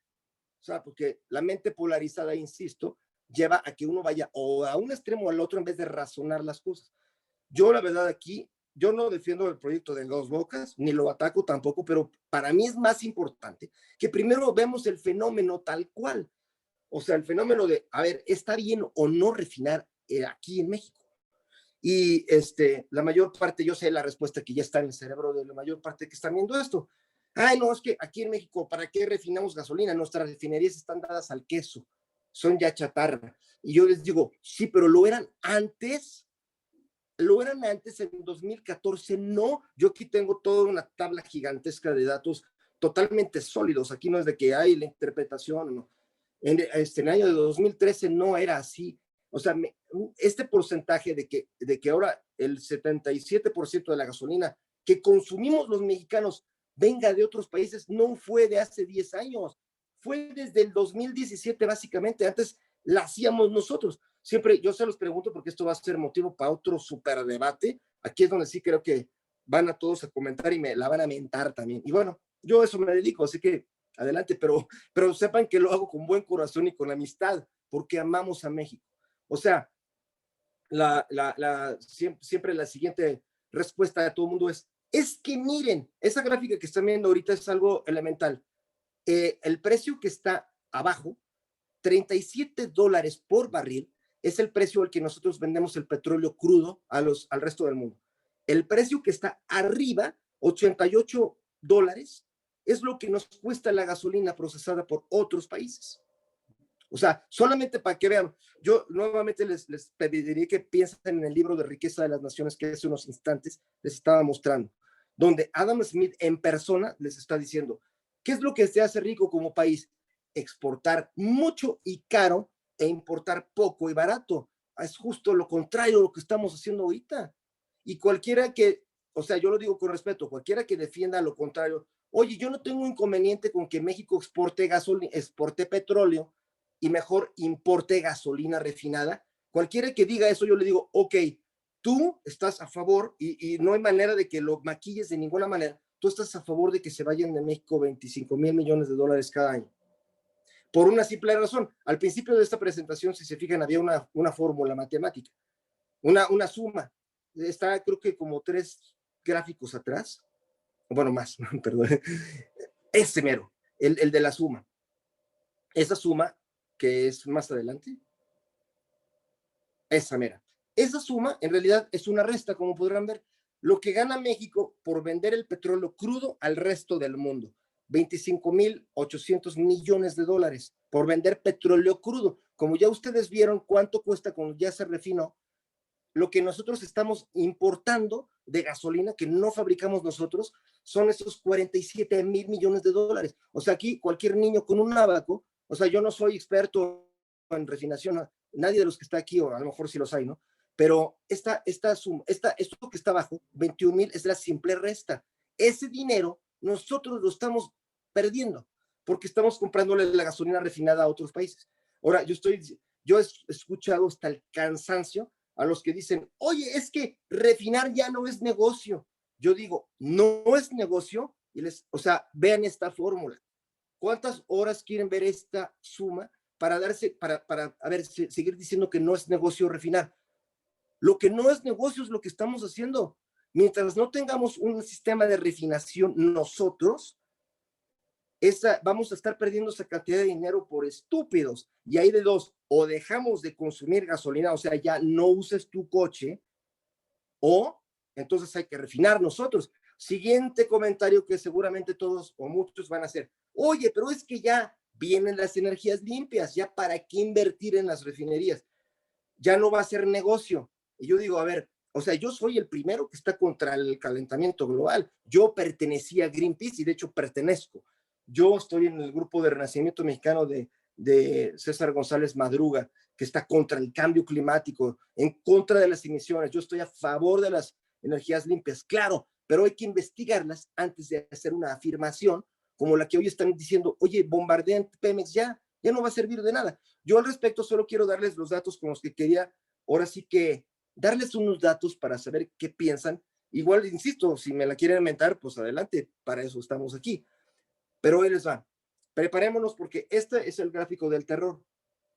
O sea, porque la mente polarizada, insisto, lleva a que uno vaya o a un extremo o al otro en vez de razonar las cosas. Yo, la verdad, aquí, yo no defiendo el proyecto de Dos Bocas, ni lo ataco tampoco, pero para mí es más importante que primero vemos el fenómeno tal cual. O sea, el fenómeno de, a ver, ¿está bien o no refinar aquí en México? Y la mayor parte, yo sé la respuesta que ya está en el cerebro de la mayor parte que están viendo esto. Ay, no, es que aquí en México, ¿para qué refinamos gasolina? Nuestras refinerías están dadas al queso, son ya chatarra. Y yo les digo, sí, pero lo eran antes en 2014, no. Yo aquí tengo toda una tabla gigantesca de datos totalmente sólidos. Aquí no es de que hay la interpretación, no. En el año de 2013 no era así. O sea, este porcentaje de que ahora el 77% de la gasolina que consumimos los mexicanos venga de otros países no fue de hace 10 años, fue desde el 2017 básicamente. Antes la hacíamos nosotros. Siempre yo se los pregunto porque esto va a ser motivo para otro super debate. Aquí es donde sí creo que van a todos a comentar y me la van a mentar también. Y bueno, yo a eso me dedico, así que adelante, pero sepan que lo hago con buen corazón y con amistad, porque amamos a México. O sea, siempre la siguiente respuesta de todo el mundo es que miren, esa gráfica que están viendo ahorita es algo elemental. El precio que está abajo, $37 por barril, es el precio al que nosotros vendemos el petróleo crudo al resto del mundo. El precio que está arriba, $88, es lo que nos cuesta la gasolina procesada por otros países. O sea, solamente para que vean, yo nuevamente les pediría que piensen en el libro de Riqueza de las Naciones que hace unos instantes les estaba mostrando, donde Adam Smith en persona les está diciendo, ¿qué es lo que se hace rico como país? Exportar mucho y caro e importar poco y barato. Es justo lo contrario de lo que estamos haciendo ahorita. Y cualquiera que, o sea, yo lo digo con respeto, cualquiera que defienda lo contrario, oye, yo no tengo inconveniente con que México exporte petróleo y mejor importe gasolina refinada. Cualquiera que diga eso, yo le digo, ok, tú estás a favor y no hay manera de que lo maquilles de ninguna manera. Tú estás a favor de que se vayan de México 25 mil millones de dólares cada año. Por una simple razón. Al principio de esta presentación, si se fijan, había una fórmula matemática, una suma. Está, creo que como 3 gráficos atrás. Bueno, más, perdón. Ese mero, el de la suma. Esa suma, que es más adelante, esa mera. Esa suma, en realidad, es una resta, como podrán ver. Lo que gana México por vender el petróleo crudo al resto del mundo. 25,800 millones de dólares por vender petróleo crudo. Como ya ustedes vieron cuánto cuesta cuando ya se refinó, lo que nosotros estamos importando de gasolina que no fabricamos nosotros son esos 47 mil millones de dólares. O sea, aquí cualquier niño con un abaco, o sea, yo no soy experto en refinación, nadie de los que está aquí, o a lo mejor sí los hay, ¿no? Pero esto que está abajo, 21 mil, es la simple resta. Ese dinero nosotros lo estamos perdiendo porque estamos comprándole la gasolina refinada a otros países. Ahora, yo he escuchado hasta el cansancio a los que dicen, oye, es que refinar ya no es negocio. Yo digo, no es negocio, o sea, vean esta fórmula. ¿Cuántas horas quieren ver esta suma para a ver, seguir diciendo que no es negocio refinar? Lo que no es negocio es lo que estamos haciendo. Mientras no tengamos un sistema de refinación nosotros, vamos a estar perdiendo esa cantidad de dinero por estúpidos. Y hay de dos, o dejamos de consumir gasolina, o sea, ya no uses tu coche, o entonces hay que refinar nosotros. Siguiente comentario que seguramente todos o muchos van a hacer. Oye, pero es que ya vienen las energías limpias, ya para qué invertir en las refinerías. Ya no va a ser negocio. Y yo digo, a ver, o sea, yo soy el primero que está contra el calentamiento global. Yo pertenecía a Greenpeace y de hecho pertenezco. Yo estoy en el grupo de Renacimiento Mexicano de de César González Madruga, que está contra el cambio climático, en contra de las emisiones. Yo estoy a favor de las energías limpias, claro, pero hay que investigarlas antes de hacer una afirmación como la que hoy están diciendo, oye, bombardean Pemex ya no va a servir de nada. Yo al respecto solo quiero darles los datos con los que quería, ahora sí que darles unos datos para saber qué piensan. Igual, insisto, si me la quieren inventar, pues adelante, para eso estamos aquí. Pero hoy les va. Preparémonos porque este es el gráfico del terror.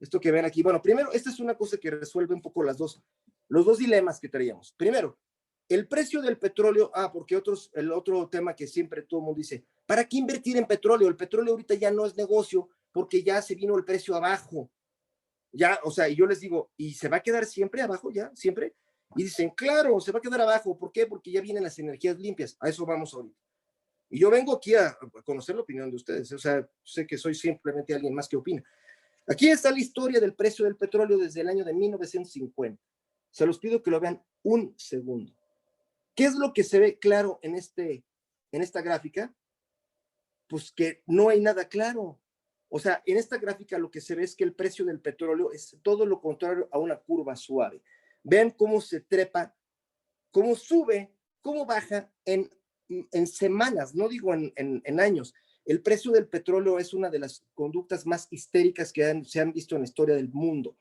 Esto que ven aquí. Bueno, primero, esta es una cosa que resuelve un poco los dos dilemas que traíamos. Primero, el precio del petróleo, porque el otro tema que siempre todo el mundo dice, ¿para qué invertir en petróleo? El petróleo ahorita ya no es negocio porque ya se vino el precio abajo. Ya, o sea, y yo les digo, ¿y se va a quedar siempre abajo ya? ¿Siempre? Y dicen, claro, se va a quedar abajo. ¿Por qué? Porque ya vienen las energías limpias. A eso vamos ahorita. Y yo vengo aquí a conocer la opinión de ustedes. O sea, sé que soy simplemente alguien más que opina. Aquí está la historia del precio del petróleo desde el año de 1950. Se los pido que lo vean un segundo. ¿Qué es lo que se ve claro en esta gráfica? Pues que no hay nada claro. O sea, en esta gráfica lo que se ve es que el precio del petróleo es todo lo contrario a una curva suave. Vean cómo se trepa, cómo sube, cómo baja en semanas, no digo en años. El precio del petróleo es una de las conductas más histéricas que se han visto en la historia del mundo.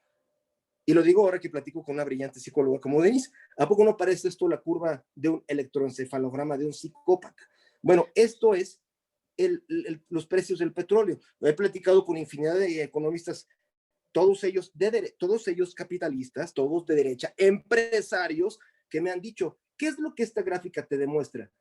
Y lo digo ahora que platico con una brillante psicóloga como Denise. ¿A poco no parece esto la curva de un electroencefalograma de un psicópata? Bueno, esto es los precios del petróleo. Lo he platicado con infinidad de economistas, todos ellos capitalistas, todos de derecha, empresarios, que me han dicho, ¿qué es lo que esta gráfica te demuestra?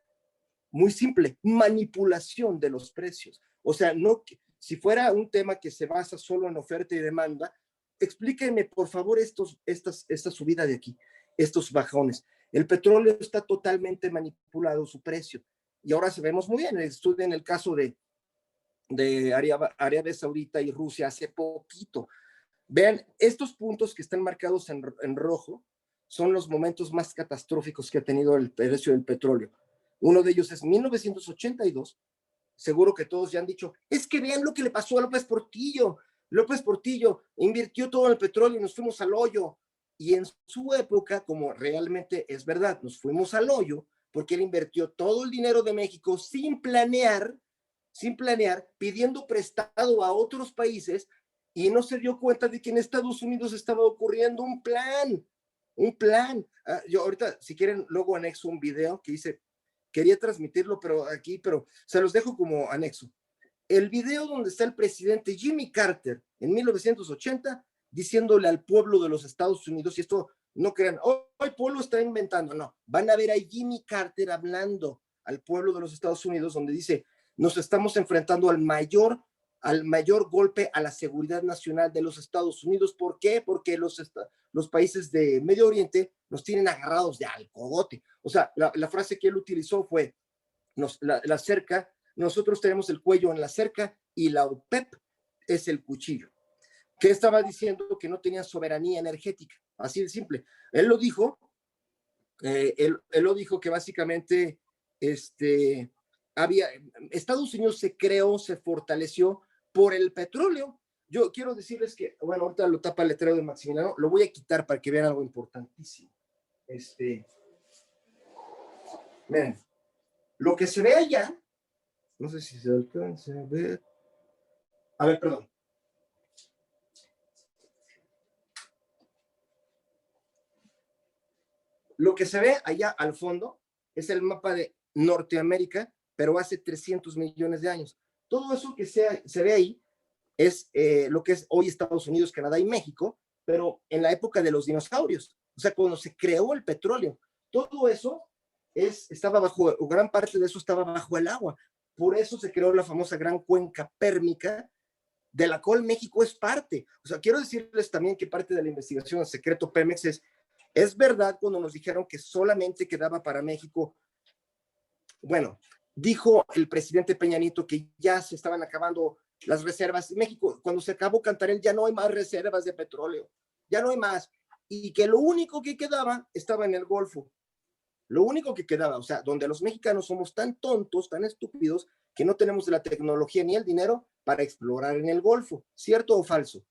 Muy simple, manipulación de los precios. O sea, no, si fuera un tema que se basa solo en oferta y demanda, explíquenme, por favor, esta subida de aquí, estos bajones. El petróleo está totalmente manipulado, su precio. Y ahora sabemos muy bien, estudien el caso de Arabia Saudita y Rusia hace poquito. Vean, estos puntos que están marcados en rojo son los momentos más catastróficos que ha tenido el precio del petróleo. Uno de ellos es 1982. Seguro que todos ya han dicho, es que vean lo que le pasó a López Portillo. López Portillo invirtió todo en el petróleo y nos fuimos al hoyo. Y en su época, como realmente es verdad, nos fuimos al hoyo porque él invirtió todo el dinero de México sin planear, pidiendo prestado a otros países, y no se dio cuenta de que en Estados Unidos estaba ocurriendo un plan. Yo ahorita, si quieren, luego anexo un video que hice, quería transmitirlo, pero se los dejo como anexo. El video donde está el presidente Jimmy Carter en 1980 diciéndole al pueblo de los Estados Unidos, y esto no crean, el pueblo está inventando, no, van a ver a Jimmy Carter hablando al pueblo de los Estados Unidos, donde dice, nos estamos enfrentando al mayor golpe a la seguridad nacional de los Estados Unidos. ¿Por qué? Porque los países de Medio Oriente nos tienen agarrados de al cogote. O sea, la frase que él utilizó fue, la cerca, nosotros tenemos el cuello en la cerca y la OPEP es el cuchillo. ¿Qué estaba diciendo? Que no tenían soberanía energética, así de simple. Él lo dijo, él lo dijo que básicamente Estados Unidos se creó, se fortaleció por el petróleo. Yo quiero decirles que, bueno, ahorita lo tapa el letrero de Maximiliano, lo voy a quitar para que vean algo importantísimo. Miren, lo que se ve allá, no sé si se alcanza a ver. A ver, perdón. Lo que se ve allá al fondo es el mapa de Norteamérica, pero hace 300 millones de años. Todo eso que se ve ahí es lo que es hoy Estados Unidos, Canadá y México, pero en la época de los dinosaurios, o sea, cuando se creó el petróleo. Todo eso estaba bajo, o gran parte de eso estaba bajo el agua. Por eso se creó la famosa Gran Cuenca Pérmica, de la cual México es parte. O sea, quiero decirles también que parte de la investigación del secreto Pemex es verdad cuando nos dijeron que solamente quedaba para México. Bueno, dijo el presidente Peña Nieto que ya se estaban acabando las reservas. México, cuando se acabó Cantarell, ya no hay más reservas de petróleo, ya no hay más. Y que lo único que quedaba estaba en el Golfo. Lo único que quedaba, o sea, donde los mexicanos somos tan tontos, tan estúpidos, que no tenemos la tecnología ni el dinero para explorar en el Golfo. ¿Cierto o falso?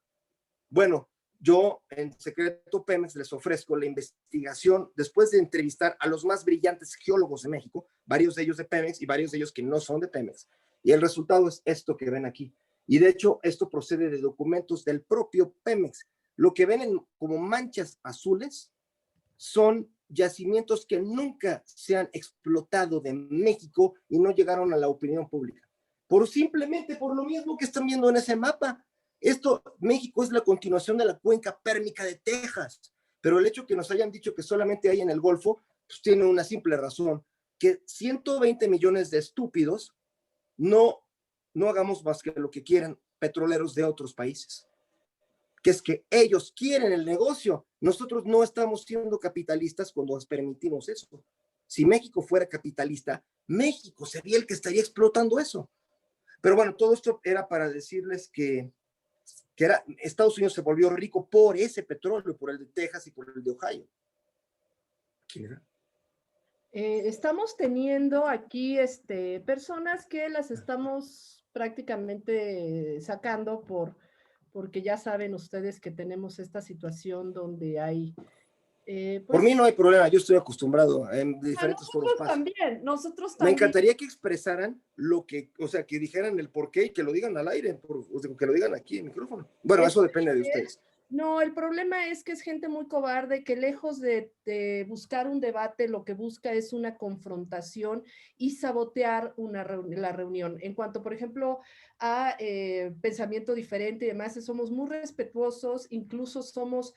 Bueno, yo en secreto Pemex les ofrezco la investigación después de entrevistar a los más brillantes geólogos de México, varios de ellos de Pemex y varios de ellos que no son de Pemex. Y el resultado es esto que ven aquí. Y de hecho, esto procede de documentos del propio Pemex. Lo que ven como manchas azules son yacimientos que nunca se han explotado de México y no llegaron a la opinión pública. Simplemente por lo mismo que están viendo en ese mapa. México es la continuación de la cuenca pérmica de Texas, pero el hecho que nos hayan dicho que solamente hay en el Golfo, pues tiene una simple razón, que 120 millones de estúpidos no hagamos más que lo que quieran petroleros de otros países, que es que ellos quieren el negocio. Nosotros no estamos siendo capitalistas cuando les permitimos eso. Si México fuera capitalista, México sería el que estaría explotando eso. Pero bueno, todo esto era para decirles que Estados Unidos se volvió rico por ese petróleo, por el de Texas y por el de Ohio. ¿Quién era? Estamos teniendo aquí personas que las estamos prácticamente sacando porque ya saben ustedes que tenemos esta situación donde hay... Por mí no hay problema, yo estoy acostumbrado en diferentes foros. Nosotros también. Me encantaría que expresaran que dijeran el porqué y que lo digan al aire, que lo digan aquí en micrófono. Bueno, eso depende de ustedes. No, el problema es que es gente muy cobarde que lejos de buscar un debate, lo que busca es una confrontación y sabotear la reunión. En cuanto, por ejemplo, a pensamiento diferente y demás, somos muy respetuosos, incluso somos,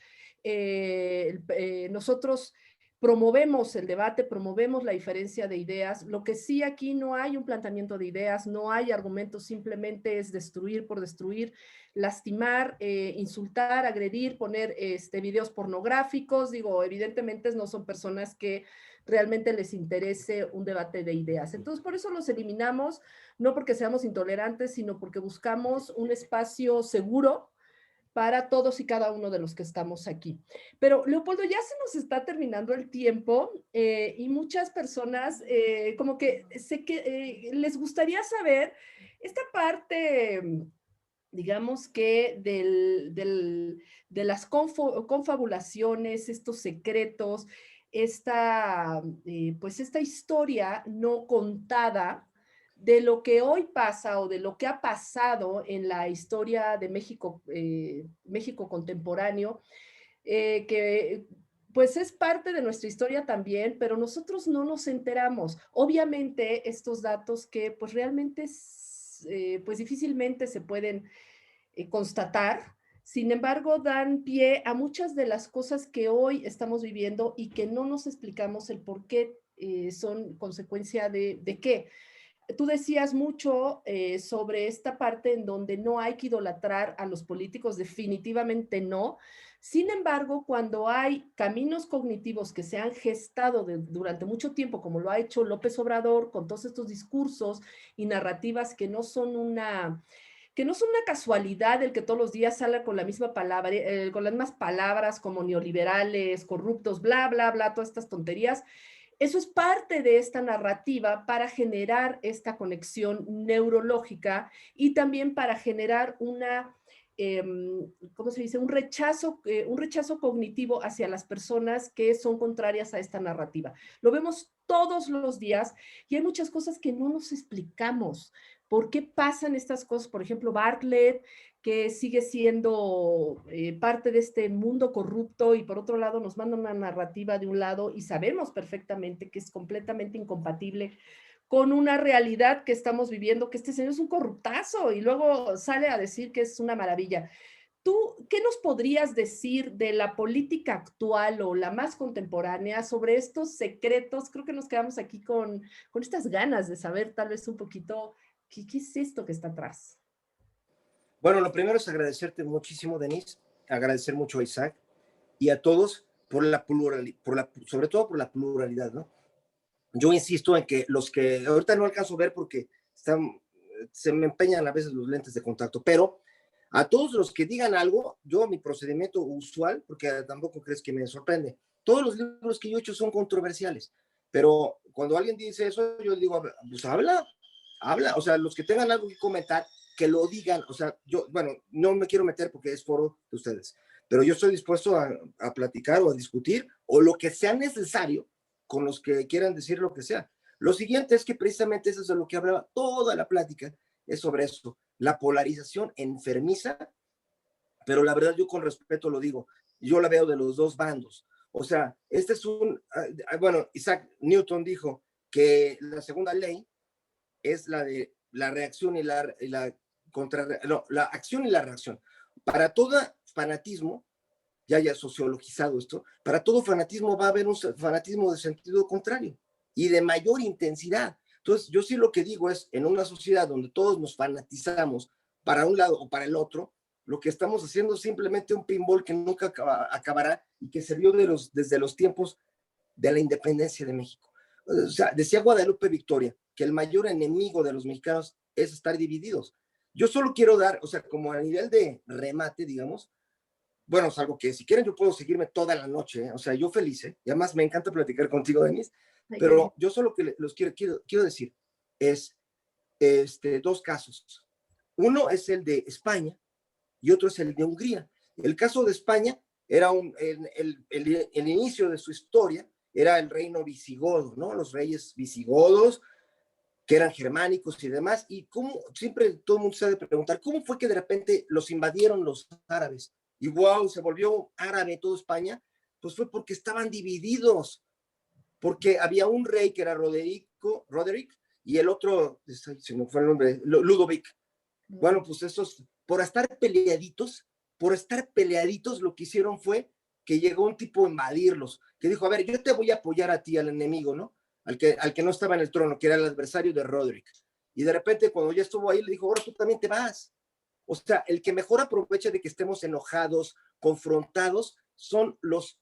nosotros promovemos el debate, promovemos la diferencia de ideas. Lo que sí aquí no hay un planteamiento de ideas, no hay argumentos, simplemente es destruir por destruir, lastimar, insultar, agredir, poner videos pornográficos. Digo, evidentemente no son personas que realmente les interese un debate de ideas. Entonces, por eso los eliminamos, no porque seamos intolerantes, sino porque buscamos un espacio seguro para todos y cada uno de los que estamos aquí. Pero, Leopoldo, ya se nos está terminando el tiempo y muchas personas como que les gustaría saber esta parte, digamos que de las confabulaciones, estos secretos, pues esta historia no contada de lo que hoy pasa o de lo que ha pasado en la historia de México, México contemporáneo, que pues es parte de nuestra historia también, pero nosotros no nos enteramos. Obviamente estos datos que pues realmente pues difícilmente se pueden constatar, sin embargo dan pie a muchas de las cosas que hoy estamos viviendo y que no nos explicamos el por qué son consecuencia de qué. Tú decías mucho sobre esta parte en donde no hay que idolatrar a los políticos, definitivamente no. Sin embargo, cuando hay caminos cognitivos que se han gestado durante mucho tiempo, como lo ha hecho López Obrador, con todos estos discursos y narrativas que no son una casualidad el que todos los días salga con la misma palabra, con las mismas palabras como neoliberales, corruptos, bla, bla, bla, todas estas tonterías. Eso es parte de esta narrativa para generar esta conexión neurológica y también para generar ¿cómo se dice? Un rechazo cognitivo hacia las personas que son contrarias a esta narrativa. Lo vemos todos los días y hay muchas cosas que no nos explicamos. ¿Por qué pasan estas cosas? Por ejemplo, Bartlett, que sigue siendo parte de este mundo corrupto y por otro lado nos manda una narrativa de un lado y sabemos perfectamente que es completamente incompatible con una realidad que estamos viviendo, que este señor es un corruptazo y luego sale a decir que es una maravilla. ¿Tú qué nos podrías decir de la política actual o la más contemporánea sobre estos secretos? Creo que nos quedamos aquí con estas ganas de saber tal vez un poquito qué es esto que está atrás. Bueno, lo primero es agradecerte muchísimo, Denise, agradecer mucho a Isaac y a todos por la pluralidad, sobre todo por la pluralidad, ¿no? Yo insisto en que los que ahorita no alcanzo a ver porque se me empeñan a veces los lentes de contacto, pero a todos los que digan algo, mi procedimiento usual, porque tampoco crees que me sorprende, todos los libros que yo he hecho son controversiales, pero cuando alguien dice eso, yo digo, pues habla, habla, o sea, los que tengan algo que comentar, que lo digan, o sea, yo, bueno, no me quiero meter porque es foro de ustedes, pero yo estoy dispuesto a platicar o a discutir o lo que sea necesario con los que quieran decir lo que sea. Lo siguiente es que precisamente eso es de lo que hablaba toda la plática, es sobre eso, la polarización enfermiza, pero la verdad yo con respeto lo digo, yo la veo de los dos bandos. O sea, este es bueno, Isaac Newton dijo que la segunda ley es la de la reacción y la contra, no, la acción y la reacción. Para todo fanatismo, ya sociologizado esto, para todo fanatismo va a haber un fanatismo de sentido contrario y de mayor intensidad. Entonces, yo sí lo que digo es, en una sociedad donde todos nos fanatizamos para un lado o para el otro, lo que estamos haciendo es simplemente un pinball que nunca acabará y que se vio desde los tiempos de la independencia de México. O sea, decía Guadalupe Victoria que el mayor enemigo de los mexicanos es estar divididos. Yo solo quiero dar, o sea, como a nivel de remate, digamos, bueno, es algo que si quieren yo puedo seguirme toda la noche, ¿eh? O sea, yo feliz, ¿eh? Y además me encanta platicar contigo, Denise, pero yo solo que los quiero decir es dos casos. Uno es el de España y otro es el de Hungría. El caso de España era el inicio de su historia, era el reino visigodo, ¿no? Los reyes visigodos, que eran germánicos y demás, y cómo, siempre todo el mundo se ha de preguntar, ¿cómo fue que de repente los invadieron los árabes? Y wow, se volvió árabe toda España, pues fue porque estaban divididos, porque había un rey que era Roderick, y el otro, se me fue el nombre, Ludovic. Bueno, pues esos, por estar peleaditos, lo que hicieron fue que llegó un tipo a invadirlos, que dijo, a ver, yo te voy a apoyar a ti, al enemigo, ¿no? Al que no estaba en el trono, que era el adversario de Roderick. Y de repente, cuando ya estuvo ahí, le dijo, ahora tú también te vas. O sea, el que mejor aprovecha de que estemos enojados, confrontados, son los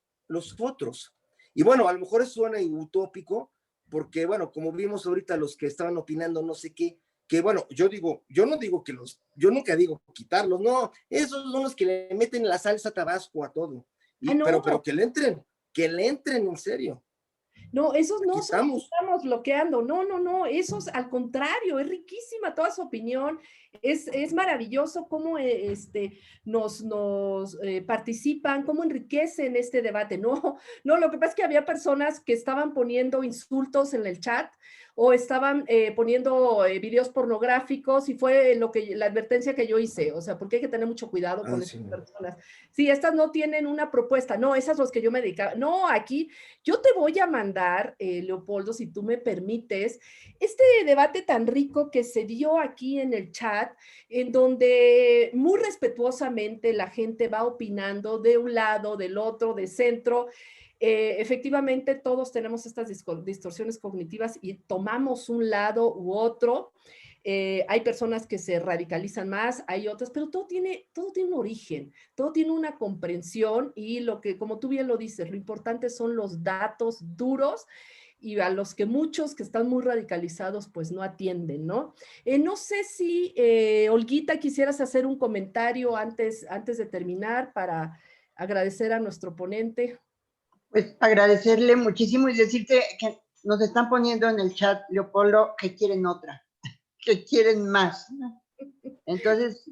otros. Y bueno, a lo mejor eso suena utópico, porque bueno, como vimos ahorita los que estaban opinando no sé qué, que bueno, yo no digo yo nunca digo quitarlos, no, esos son los que le meten la salsa tabasco a todo. No. Pero que le entren en serio. No, esos no son los que Estamos. estamos bloqueando, no, esos al contrario, es riquísima toda su opinión, es maravilloso cómo nos participan, cómo enriquecen este debate. No, lo que pasa es que había personas que estaban poniendo insultos en el chat o estaban poniendo videos pornográficos y fue la advertencia que yo hice, o sea, porque hay que tener mucho cuidado con estas personas. Sí, estas no tienen una propuesta, no, esas los que yo me dedicaba, no, aquí yo te voy a mandar, Leopoldo, si tú me permites, este debate tan rico que se dio aquí en el chat, en donde muy respetuosamente la gente va opinando de un lado, del otro, de centro. Efectivamente, todos tenemos estas distorsiones cognitivas y tomamos un lado u otro. Hay personas que se radicalizan más, hay otras, pero todo tiene un origen, todo tiene una comprensión y lo que, como tú bien lo dices, lo importante son los datos duros y a los que muchos que están muy radicalizados pues no atienden, ¿no? No sé si, Olguita, quisieras hacer un comentario antes de terminar para agradecer a nuestro ponente. Pues agradecerle muchísimo y decirte que nos están poniendo en el chat, Leopoldo, que quieren otra, que quieren más. Entonces,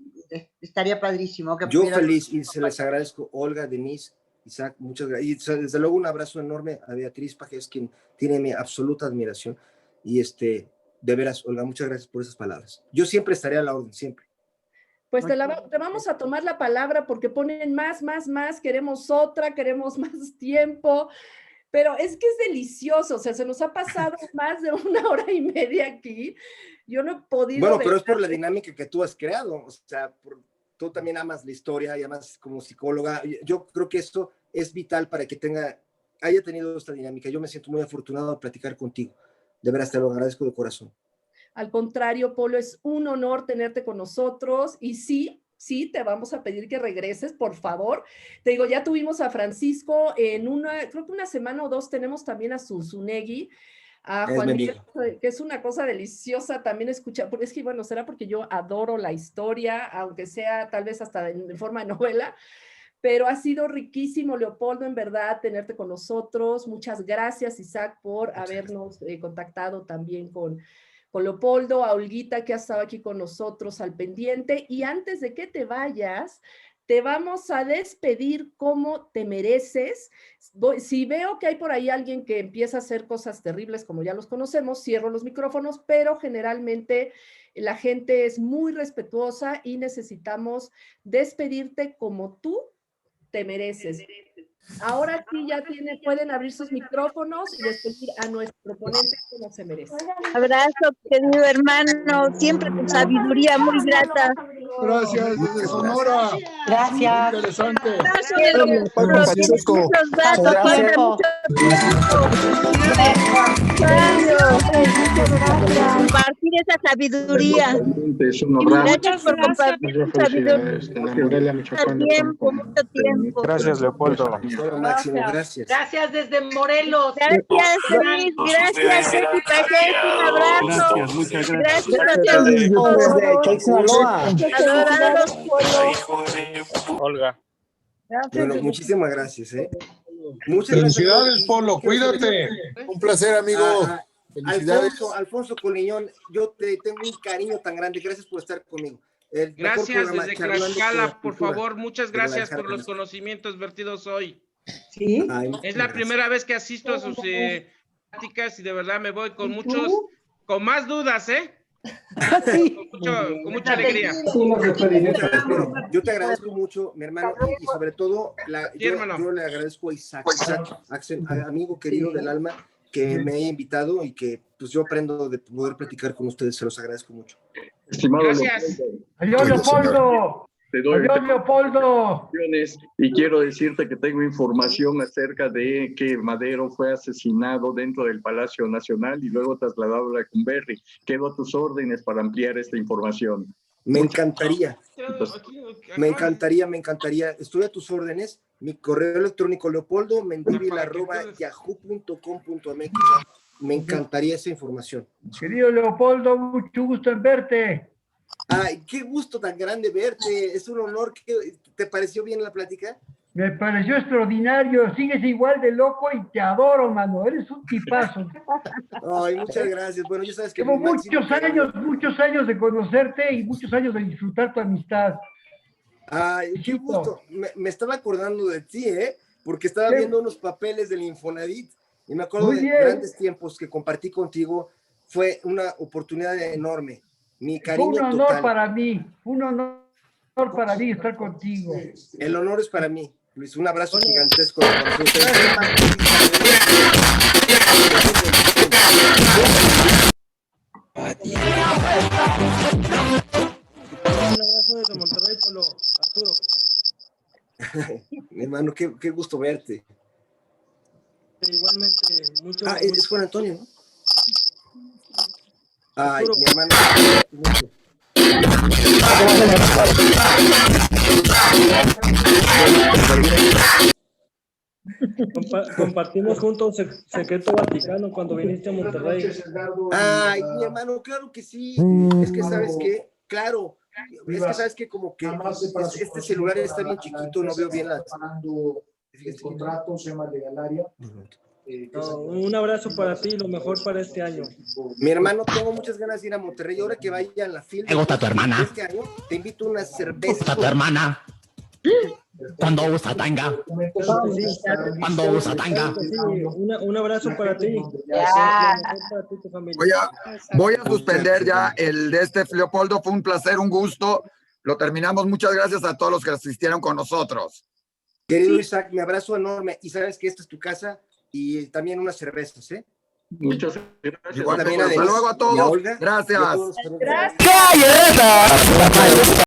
estaría padrísimo que Yo feliz y se les agradezco, Olga, Denise, Isaac, muchas gracias. Y desde luego un abrazo enorme a Beatriz Pajes, quien tiene mi absoluta admiración. Y de veras, Olga, muchas gracias por esas palabras. Yo siempre estaré a la orden, siempre. Pues te vamos a tomar la palabra porque ponen más, queremos otra, queremos más tiempo, pero es que es delicioso, o sea, se nos ha pasado más de 1 hora y media aquí, yo no he podido... Bueno, pero es por la dinámica que tú has creado, o sea, tú también amas la historia y además como psicóloga, yo creo que esto es vital para que haya tenido esta dinámica. Yo me siento muy afortunado de platicar contigo, de veras te lo agradezco de corazón. Al contrario, Polo, es un honor tenerte con nosotros y sí, te vamos a pedir que regreses, por favor. Te digo, ya tuvimos a Francisco creo que 1 semana o 2, tenemos también a Zunzunegui, a Juan Miguel, que es una cosa deliciosa también escuchar, porque es que, bueno, será porque yo adoro la historia, aunque sea tal vez hasta en forma de novela, pero ha sido riquísimo, Leopoldo, en verdad, tenerte con nosotros. Muchas gracias, Isaac, por habernos contactado también con con Leopoldo, a Olguita que ha estado aquí con nosotros al pendiente. Y antes de que te vayas, te vamos a despedir como te mereces. Si veo que hay por ahí alguien que empieza a hacer cosas terribles, como ya los conocemos, cierro los micrófonos, pero generalmente la gente es muy respetuosa y necesitamos despedirte como tú te mereces. Ahora sí ya pueden abrir sus micrófonos y despedir a nuestro ponente como se merece. Abrazo, querido hermano, siempre tu sabiduría muy grata. Gracias, desde Sonora. Gracias. Interesante. Gracias por los muchos datos, cuenta mucho compartir esa sabiduría. Gracias por compartir esa sabiduría. Mucho tiempo. Gracias, Leopoldo. Máximo, gracias. Gracias desde Morelos. Gracias, Luis. Gracias, Ceci Pajés. Un abrazo. Gracias, muchas Gracias a todos. Adorados por Olga. Bueno, muchísimas gracias, ¿eh? Muchas Felicidades, gracias. Polo, cuídate. Un placer, amigo. Felicidades. Alfonso Coliñón, yo te tengo un cariño tan grande. Gracias por estar conmigo. Gracias desde Tlaxcala, por favor. Muchas gracias por los conocimientos vertidos hoy. Sí. Es la primera vez que asisto a sus pláticas y de verdad me voy con con más dudas, ¿eh? Sí. Con mucha alegría. Yo te agradezco mucho, mi hermano, y sobre todo, yo le agradezco a Isaac, amigo querido del alma, que me haya invitado y que pues yo aprendo de poder platicar con ustedes, se los agradezco mucho. Estimado Gracias. Leopoldo, Leopoldo. te doy Adiós, Leopoldo. y quiero decirte que tengo información acerca de que Madero fue asesinado dentro del Palacio Nacional y luego trasladado a Lecumberri. Quedo a tus órdenes para ampliar esta información. Me encantaría. Estoy a tus órdenes. Mi correo electrónico leopoldo.mendívil@yahoo.com.mx. Me encantaría esa información. Querido Leopoldo, mucho gusto en verte. Ay, qué gusto tan grande verte. Es un honor. ¿Te pareció bien la plática? Me pareció extraordinario. Sigues igual de loco y te adoro, mano. Eres un tipazo. Ay, muchas gracias. Bueno, ya sabes que Llevo muchos años de conocerte y muchos años de disfrutar tu amistad. Ay, qué gusto. Me estaba acordando de ti, ¿eh? Porque estaba viendo unos papeles del Infonavit y me acuerdo de grandes tiempos que compartí contigo. Fue una oportunidad enorme. Mi cariño Fue un honor total. para mí. Un honor para mí estar contigo. El honor es para mí. Luis, un abrazo gigantesco. Un abrazo desde Monterrey, Polo. Arturo. Mi hermano, qué gusto verte. Igualmente, mucho. Es Juan Antonio, ¿no? Ay, Arturo. mi hermano. Compartimos juntos Secreto Vaticano cuando viniste a Monterrey. Ay, mi hermano, claro que sí. Es que sabes qué, claro, es que sabes que como que este celular está bien chiquito, no veo bien las. Un abrazo para ti y lo mejor para este año. Mi hermano, tengo muchas ganas de ir a Monterrey. Ahora que vaya a la fila. ¿Te gusta tu hermana? Este año te invito a una cerveza. ¿Gusta tu hermana? Cuando usa tanga. Cuando usa tanga. Un abrazo para ti. Voy a suspender ya el de Leopoldo. Fue un placer, un gusto. Lo terminamos. Muchas gracias a todos los que asistieron con nosotros. Querido Isaac, mi abrazo enorme. Y sabes que esta es tu casa y también unas cervezas, ¿eh? Muchas gracias. Igual, hasta luego a todos. Gracias. Gracias.